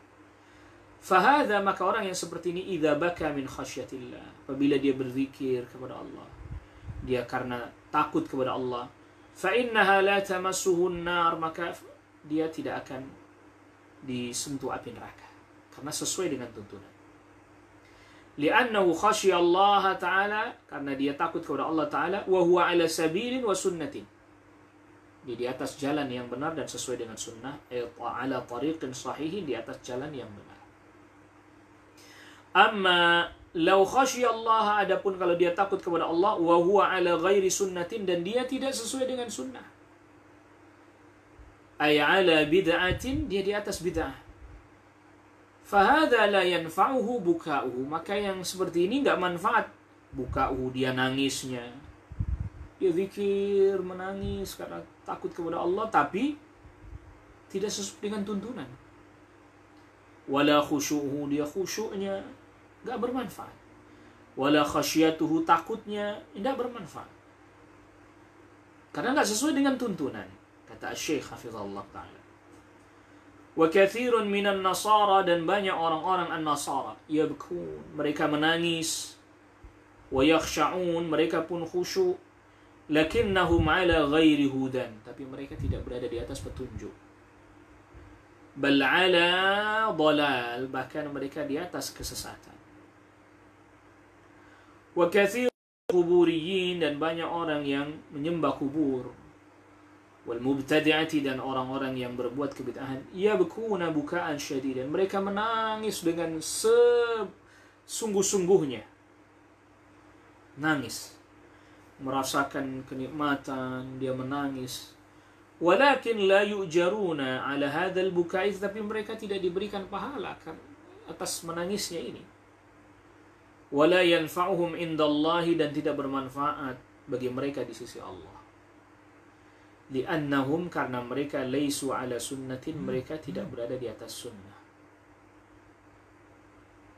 Fahadha, maka orang yang seperti ini, idza baka min khasyatillah, apabila dia berzikir kepada Allah, dia karena takut kepada Allah, fa innaha la tamassuhu an-nar, maka dia tidak akan disentuh api neraka karena sesuai dengan tuntunan. Li'annahu khasyiya Allah Ta'ala, karena dia takut kepada Allah Ta'ala, wa huwa ala sabilin wa sunnatin, dia di atas jalan yang benar dan sesuai dengan sunnah, ala tariqin sahihin, di atas jalan yang benar. Amma law khasyiya Allah, adapun kalau dia takut kepada Allah, wa huwa ala ghairi sunnatin, dan dia tidak sesuai dengan sunnah, ay ala bid'atin, dia di atas bid'ah, fahadha la yanfa'uhu buka'uhu, maka yang seperti ini enggak manfaat buka'uhu, dia nangisnya, dia zikir menangis karena takut kepada Allah, tapi tidak sesuai dengan tuntunan. Wala khusyu'uhu, dia khusyuknya nggak bermanfaat. Wala khasyatuhu, takutnya tidak bermanfaat. Karena nggak sesuai dengan tuntunan, kata Syekh Hafizahullah Ta'ala. Wa kathirun minan nasara, dan banyak orang-orang an-nasara, yabkun, mereka menangis, wa yakhsha'un, mereka pun khusyuk, lakinnahum ala ghairi hudan, tapi mereka tidak berada di atas petunjuk. Bal ala dhalal, bahkan mereka di atas kesesatan. Wa kathirun kuburiyin, dan banyak orang yang menyembah kubur. Wal mubtadi'ati, dan orang-orang yang berbuat kebid'ahan, yabkuna bukaan syadidan, mereka menangis dengan sesungguh-sungguhnya. Nangis, merasakan kenikmatan, dia menangis. Walakin la yu'jaruna ala hadzal bukai, tapi mereka tidak diberikan pahala atas menangisnya ini. Wala yanfa'uhum indallahi, dan tidak bermanfaat bagi mereka di sisi Allah. Li'annahum, karena mereka laisu ala sunnatin, mereka tidak berada di atas sunnah.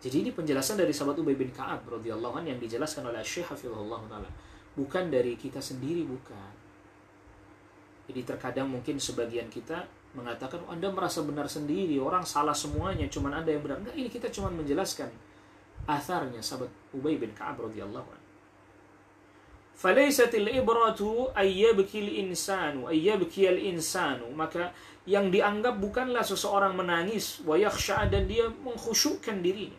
Jadi ini penjelasan dari sahabat Ubay bin Ka'ab radhiyallahu anhu yang dijelaskan oleh Syekh Hafizahullah Ta'ala. Bukan dari kita sendiri, bukan. Jadi terkadang mungkin sebagian kita mengatakan, Anda merasa benar sendiri, orang salah semuanya, cuman Anda yang benar. Enggak, ini kita cuma menjelaskan atharnya sahabat Ubay bin Ka'ab radhiyallahu anhu. Falaisatil ibratu ayyabkil insanu ayyabkiyal insanu, maka yang dianggap bukanlah seseorang menangis wa yakhsha, dan dia mengkhusyukkan dirinya.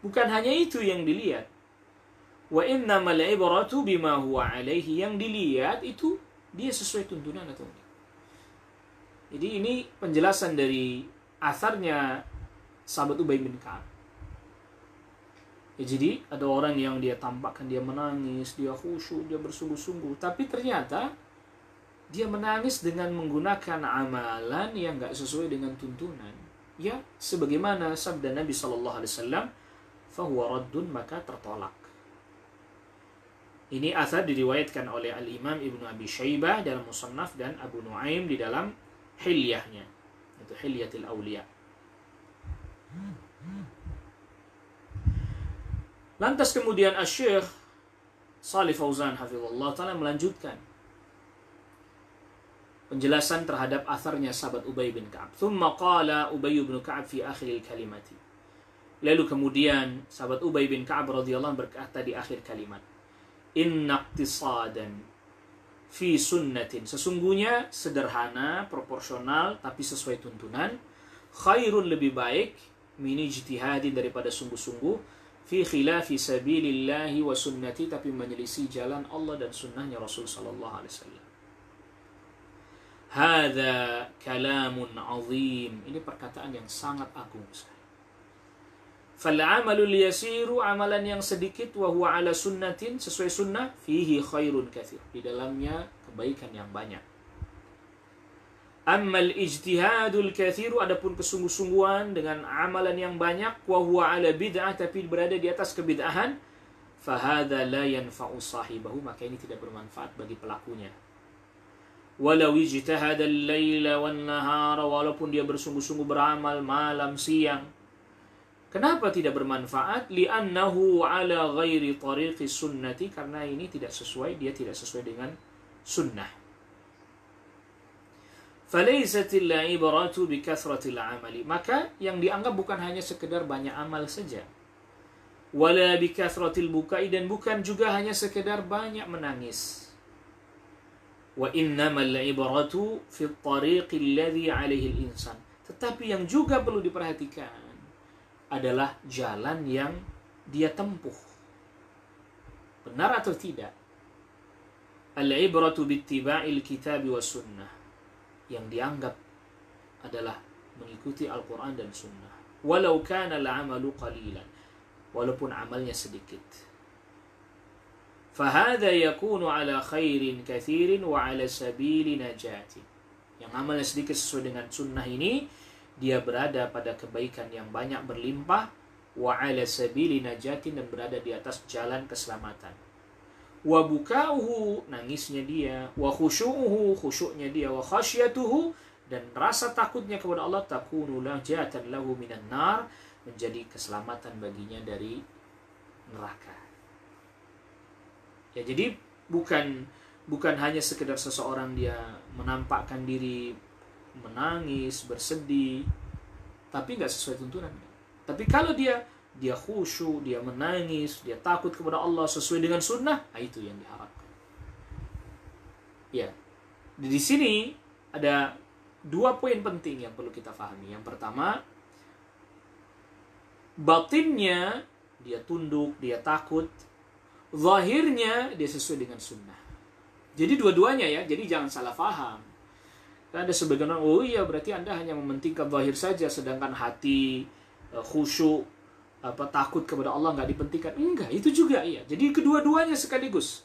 Bukan hanya itu yang dilihat. Wa innamal ibratu bima huwa alaihi, yang dilihat itu dia sesuai tuntunan atau enggak. Jadi ini penjelasan dari atharnya sahabat Ubay bin Ka'ab. Ya, jadi ada orang yang dia tampakkan dia menangis, dia khusyuk, dia bersungguh-sungguh, tapi ternyata dia menangis dengan menggunakan amalan yang nggak sesuai dengan tuntunan. Ya, sebagaimana sabda Nabi SAW, fahuwa raddun, maka tertolak. Ini athar diriwayatkan oleh Al-Imam Ibnu Abi Syaibah dalam Musannaf dan Abu Nuaim di dalam Hilyahnya, itu Hilyatul Awliya. Lantas kemudian Asy-Syaikh Shalih Fauzan hafizallahu ta'ala melanjutkan penjelasan terhadap atharnya sahabat Ubay bin Ka'ab. Thumma qala Ubay bin Ka'ab fi akhir kalimati. Lalu kemudian sahabat Ubay bin Ka'ab radhiyallahu anhu berkata di akhir kalimat, inna iqtisadan fi sunnatin, sesungguhnya sederhana, proporsional, tapi sesuai tuntunan, khairun, lebih baik, min ijtihadin, daripada sungguh-sungguh, fi khilafi sabilillahi wa sunnati, tapi menyelisih jalan Allah dan sunnahnya Rasul sallallahu alaihi wasallam. Hadza kalamun azim, ini perkataan yang sangat agung sekali. Fal amalul yasiru, amalan yang sedikit, wa huwa ala sunnatin, sesuai sunnah, fihi khairun katsir, di dalamnya kebaikan yang banyak. Ammal ijtihadul kathiru, adapun kesungguh-sungguhan dengan amalan yang banyak, wa huwa ala bid'ah, tapi berada di atas kebid'ahan, fahadha la yanfa'u sahibahu, maka ini tidak bermanfaat bagi pelakunya. Walau ijtahada al-laila wan nahara, walaupun dia bersungguh-sungguh beramal malam siang. Kenapa tidak bermanfaat? Li'annahu ala ghairi tariqis sunnati, karena ini tidak sesuai, dia tidak sesuai dengan sunnah. Falaisatil ibratu bikathratil amali, maka yang dianggap bukan hanya sekedar banyak amal saja. Wala bikathratil bukai, dan bukan juga hanya sekedar banyak menangis. Wa innamal ibratu fit tariqil ladzi alaihi al-insan, tetapi yang juga perlu diperhatikan adalah jalan yang dia tempuh. Benar atau tidak? Al-ibratu bittiba'il kitabi was sunnah, yang dianggap adalah mengikuti Al-Quran dan Sunnah. Walau kana al-amalu qalilan, walaupun amalnya sedikit. Fahadha yakunu ala khairin kathirin wa ala sabili najati. Yang amalnya sedikit sesuai dengan sunnah ini, dia berada pada kebaikan yang banyak berlimpah, wa ala sabili najatin, dan berada di atas jalan keselamatan. Wa bukauhu, nangisnya dia, wa khusyu'uhu, khusyuknya dia, wa khasyatuhu, dan rasa takutnya kepada Allah takunu najatan lahu minan nar, menjadi keselamatan baginya dari neraka. Ya, jadi bukan hanya sekedar seseorang dia menampakkan diri menangis, bersedih, tapi nggak sesuai tuntunan. Tapi kalau dia khusyuk, dia menangis, dia takut kepada Allah sesuai dengan sunnah, itu yang diharapkan. Ya, di sini ada 2 poin penting yang perlu kita pahami. Yang pertama, batinnya dia tunduk, dia takut. Zahirnya dia sesuai dengan sunnah. Jadi dua-duanya ya, jadi jangan salah paham. Ada sebagian orang, oh iya berarti Anda hanya mementingkan zahir saja, sedangkan hati khusyuk, takut kepada Allah nggak dipentingkan. Enggak, itu juga iya. Jadi kedua-duanya sekaligus.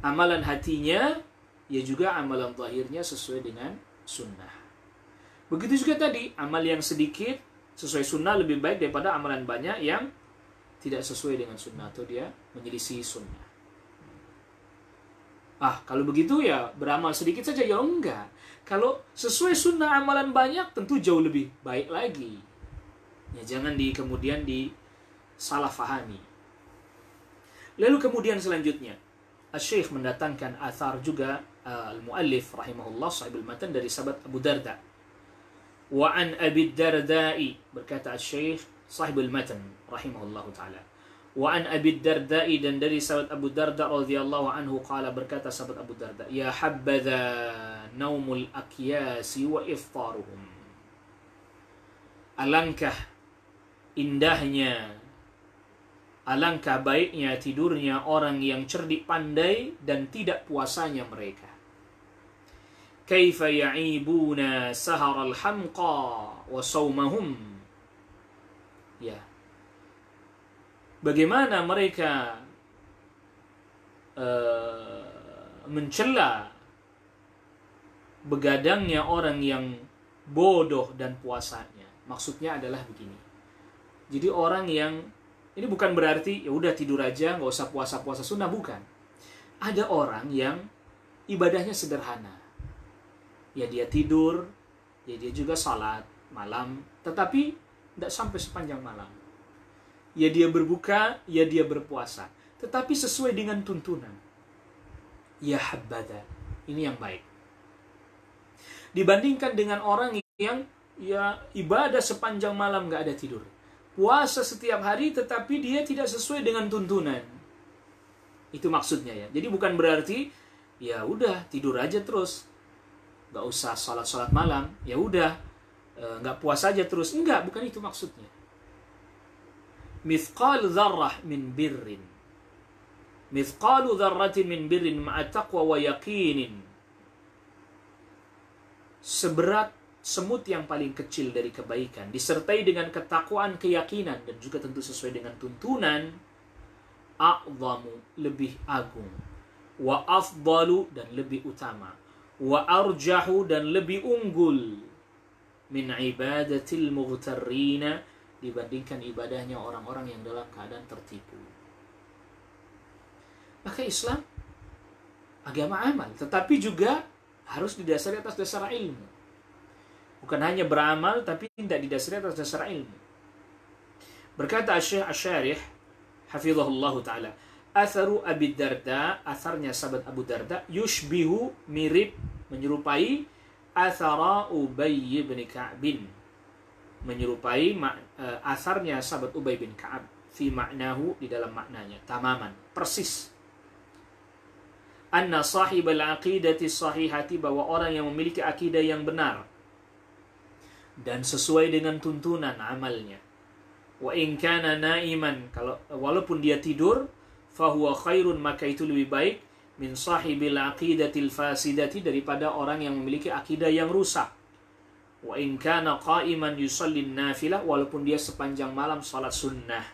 Amalan hatinya, ya juga amalan zahirnya sesuai dengan sunnah. Begitu juga tadi, amal yang sedikit sesuai sunnah lebih baik daripada amalan banyak yang tidak sesuai dengan sunnah atau dia menyelisih sunnah. Kalau begitu ya beramal sedikit saja, ya enggak. Kalau sesuai sunnah amalan banyak tentu jauh lebih baik lagi. Ya jangan kemudian disalah fahami. Lalu kemudian selanjutnya, Asy-Syaikh mendatangkan athar juga al-muallif rahimahullah sahibul matan dari sahabat Abu Darda. Wa an Abi Darda'i, berkata Asy-Syaikh sahibul matan rahimahullahu taala. Wa an Abi Darda'i, dan dari sahabat Abu Darda radhiyallahu anhu qala, berkata sahabat Abu Darda, ya habadha naumul akyasi wa iftaruhum. Alangkah indahnya, alangkah baiknya tidurnya orang yang cerdik pandai dan tidak puasanya mereka. Kaifa ya'ibuna saharal hamqa wa sawmahum. Ya. Bagaimana mereka mencela begadangnya orang yang bodoh dan puasanya. Maksudnya adalah begini. Jadi orang yang, ini bukan berarti ya udah tidur aja nggak usah puasa sunnah, bukan. Ada orang yang ibadahnya sederhana. Ya dia tidur, ya dia juga salat malam, tetapi tidak sampai sepanjang malam. Ya dia berbuka, ya dia berpuasa, tetapi sesuai dengan tuntunan. Ya habada, ini yang baik. Dibandingkan dengan orang yang ya ibadah sepanjang malam nggak ada tidur, puasa setiap hari, tetapi dia tidak sesuai dengan tuntunan. Itu maksudnya ya. Jadi bukan berarti ya udah tidur aja terus, nggak usah salat malam, ya udah nggak puasa aja terus. Enggak, bukan itu maksudnya. Mithqal dzarrah min birrin, mithqalu dzarratin min birrin ma'a taqwa wa yaqinin. Seberat semut yang paling kecil dari kebaikan disertai dengan ketakwaan, keyakinan, dan juga tentu sesuai dengan tuntunan, a'zamu, lebih agung, wa afdalu, dan lebih utama, wa arjahu, dan lebih unggul, min ibadatil mughtarrina, dibandingkan ibadahnya orang-orang yang dalam keadaan tertipu. Maka Islam agama amal, tetapi juga harus didasari atas dasar ilmu. Bukan hanya beramal, tapi tidak didasari atas dasar ilmu. Berkata Asy-Syaikh Asy-Syarih hafizahullah ta'ala, atharu Abi Darda, atharnya sahabat Abu Darda, yushbihu, mirip, menyerupai athara Ubay bin Ka'bin, menyerupai asarnya sahabat Ubay bin Ka'ab, fi ma'nahu, di dalam maknanya, tamaman, persis. Anna sahibal aqidati sahihati, bahwa orang yang memiliki akidah yang benar dan sesuai dengan tuntunan amalnya, wa in kana naiman, walaupun dia tidur, fahuwa khairun, maka itu lebih baik, min sahibil aqidatil fasidati, daripada orang yang memiliki akidah yang rusak. Wa in kana qa'iman yusallin nafilah, walaupun dia sepanjang malam salat sunnah.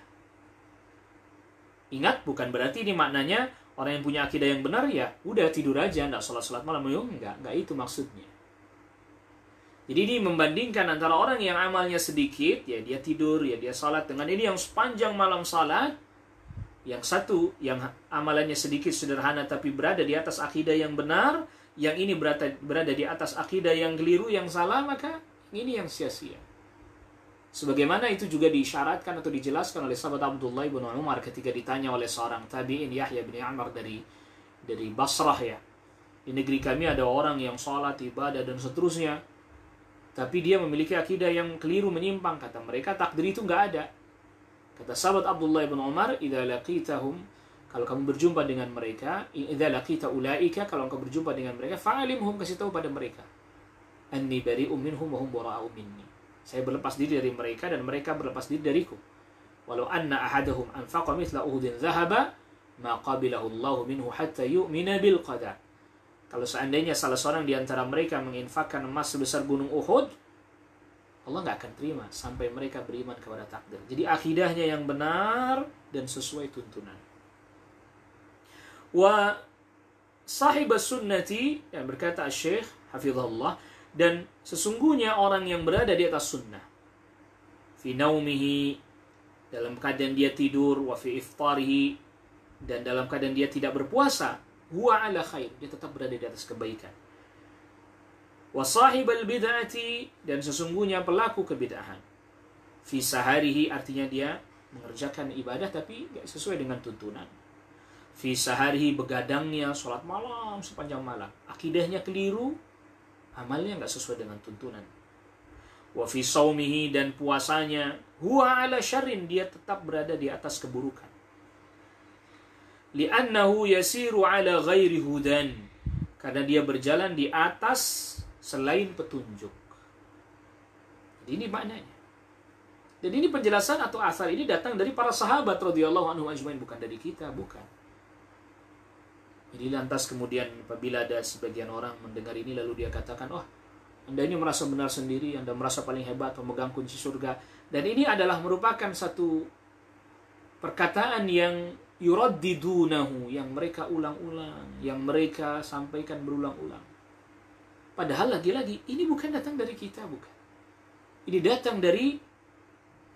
Ingat, bukan berarti ini maknanya orang yang punya akidah yang benar ya udah tidur aja, enggak salat malam. Enggak itu maksudnya. Jadi ini membandingkan antara orang yang amalnya sedikit, ya dia tidur, ya dia salat, dengan ini yang sepanjang malam salat. Yang satu yang amalannya sedikit, sederhana, tapi berada di atas akidah yang benar. yang ini berada di atas akidah yang keliru, yang salah, maka ini yang sia-sia. Sebagaimana itu juga diisyaratkan atau dijelaskan oleh sahabat Abdullah bin Umar ketika ditanya oleh seorang tabi'in Yahya bin Amr dari Basrah, ya. Di negeri kami ada orang yang sholat, ibadah, dan seterusnya, tapi dia memiliki akidah yang keliru, menyimpang. Kata mereka, takdir itu nggak ada. Kata sahabat Abdullah bin Umar, idza laqitahum, kalau kamu berjumpa dengan mereka, idza laqita ulaika, kalau kamu berjumpa dengan mereka, fa'alimhum, kasih tahu pada mereka, anni bari'um minhum wa hum bara'u minni. Saya berlepas diri dari mereka dan mereka berlepas diri dariku. Walau anna ahadahum anfaqa mithla uhudin dhahaba, ma qabilahu Allahu minhu hatta yu'mina bil qadar. Kalau seandainya salah seorang di antara mereka menginfakkan emas sebesar gunung Uhud, Allah nggak akan terima sampai mereka beriman kepada takdir. Jadi akidahnya yang benar dan sesuai tuntunan. Wa sahibas sunnati, yang berkata Syekh hafizahullah, dan sesungguhnya orang yang berada di atas sunnah, fi naumihi, dalam keadaan dia tidur, wa fi iftarihi, dan dalam keadaan dia tidak berpuasa, huwa ala khair, dia tetap berada di atas kebaikan. Wa sahibal bid'ati, dan sesungguhnya pelaku kebid'ahan, fi saharihi, artinya dia mengerjakan ibadah tapi tidak sesuai dengan tuntunan. Fi saharihi, begadangnya, sholat malam sepanjang malam, akidahnya keliru, amalnya nggak sesuai dengan tuntunan. Wa fi saumihi, dan puasanya, huwa ala syarrin, dia tetap berada di atas keburukan. Li'annahu yasiru ala ghairi hudan, karena dia berjalan di atas selain petunjuk. Jadi ini maknanya. Dan ini penjelasan atau asal ini datang dari para sahabat radhiyallahu anhum ajmain, bukan dari kita, bukan. Jadi lantas kemudian apabila ada sebagian orang mendengar ini lalu dia katakan, oh, Anda ini merasa benar sendiri, Anda merasa paling hebat, pemegang kunci surga. Dan ini adalah merupakan satu perkataan yang yuraddidunahu, yang mereka ulang-ulang, yang mereka sampaikan berulang-ulang. Padahal lagi-lagi ini bukan datang dari kita, bukan. Ini datang dari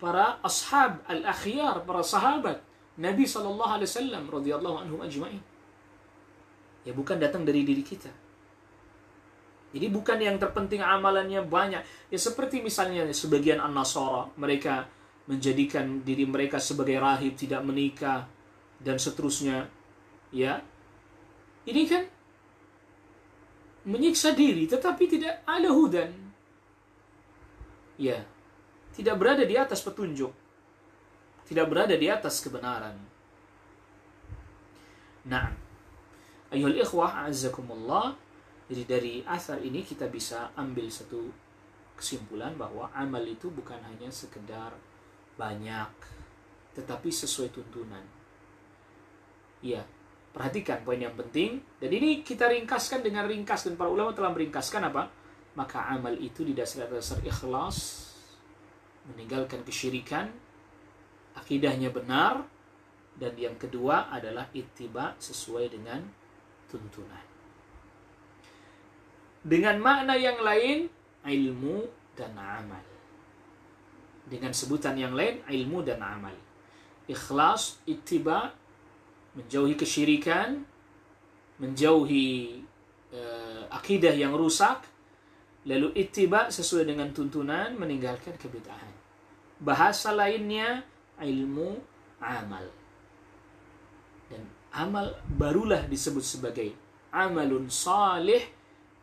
para ashab al-akhyar, para sahabat Nabi sallallahu alaihi wasallam radhiyallahu anhum ajma'in. Ya, bukan datang dari diri kita. Jadi bukan yang terpenting amalannya banyak. Ya seperti misalnya sebagian an-Nasara, mereka menjadikan diri mereka sebagai rahib, tidak menikah, dan seterusnya. Ya, ini kan menyiksa diri, tetapi tidak ada hudan. Ya, tidak berada di atas petunjuk, tidak berada di atas kebenaran. Nah, ayuhal ikhwah a'azzakumullah, jadi dari asar ini kita bisa ambil satu kesimpulan bahwa amal itu bukan hanya sekedar banyak, tetapi sesuai tuntunan. Ya, perhatikan poin yang penting, dan ini kita ringkaskan dengan ringkas, dan para ulama telah meringkaskan apa? Maka amal itu didasarkan atas ikhlas, meninggalkan kesyirikan, akidahnya benar, dan yang kedua adalah ittiba sesuai dengan tuntunan. Dengan makna yang lain, ilmu dan amal. Dengan sebutan yang lain, ilmu dan amal. Ikhlas, ittiba, menjauhi kesyirikan, menjauhi akidah yang rusak, lalu ittiba sesuai dengan tuntunan, meninggalkan kebid'ahan. Bahasa lainnya ilmu, amal. Dan amal barulah disebut sebagai amalun salih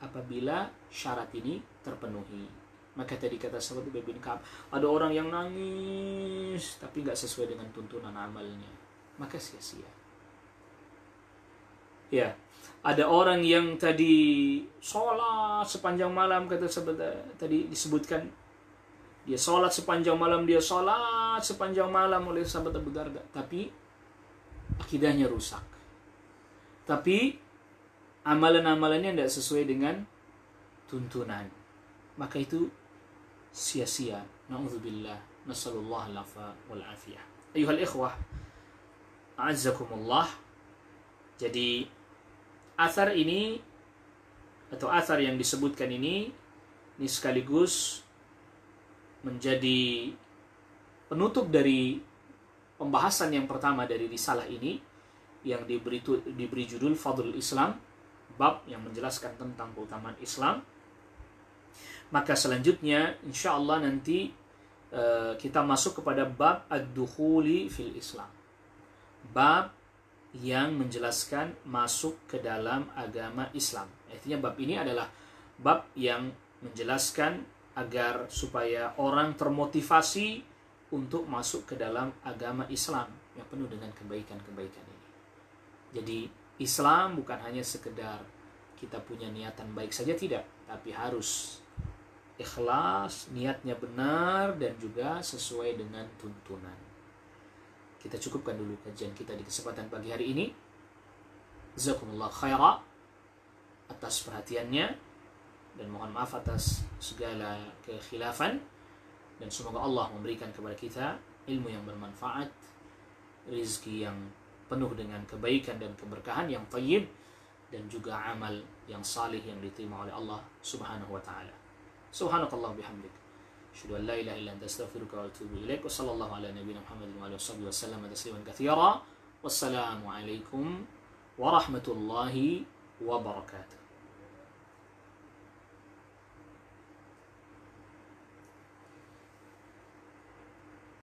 apabila syarat ini terpenuhi. Maka tadi kata sahabat Ubay bin Ka'ab, ada orang yang nangis tapi nggak sesuai dengan tuntunan amalnya, maka sia-sia. Ya, ada orang yang tadi sholat sepanjang malam, kata sahabat tadi disebutkan, dia sholat sepanjang malam, oleh sahabat Abu Darda, tapi akidahnya rusak, tapi amalan-amalannya tidak sesuai dengan tuntunan, maka itu sia-sia. Na'udzubillah, nasallallahu al-afa wal afiyah. Ayuhal ikhwah a'azzakumullah. Jadi athar ini atau athar yang disebutkan ini sekaligus menjadi penutup dari pembahasan yang pertama dari risalah ini yang diberi judul Fadlul Islam bab yang menjelaskan tentang keutamaan Islam. Maka selanjutnya insya Allah nanti kita masuk kepada bab ad-dukhuli fil Islam, bab yang menjelaskan masuk ke dalam agama Islam. Artinya bab ini adalah bab yang menjelaskan agar supaya orang termotivasi untuk masuk ke dalam agama Islam yang penuh dengan kebaikan-kebaikan ini. Jadi Islam bukan hanya sekedar kita punya niatan baik saja, tidak, tapi harus ikhlas, niatnya benar, dan juga sesuai dengan tuntunan. Kita cukupkan dulu kajian kita di kesempatan pagi hari ini. Jazakumullah khaira atas perhatiannya, dan mohon maaf atas segala kekhilafan, dan semoga Allah memberikan kepada kita ilmu yang bermanfaat, rizki yang penuh dengan kebaikan dan keberkahan yang thayyib, dan juga amal yang salih yang diterima oleh Allah Subhanahu wa taala. Subhanakallah bihamdik, asyhadu an la ilaha illa anta astaghfiruka wa atubu ilaik. Wa sallallahu ala nabiyyina Muhammadin wa alihi wasallam tasliman katsira. Wassalamu alaikum warahmatullahi wabarakatuh.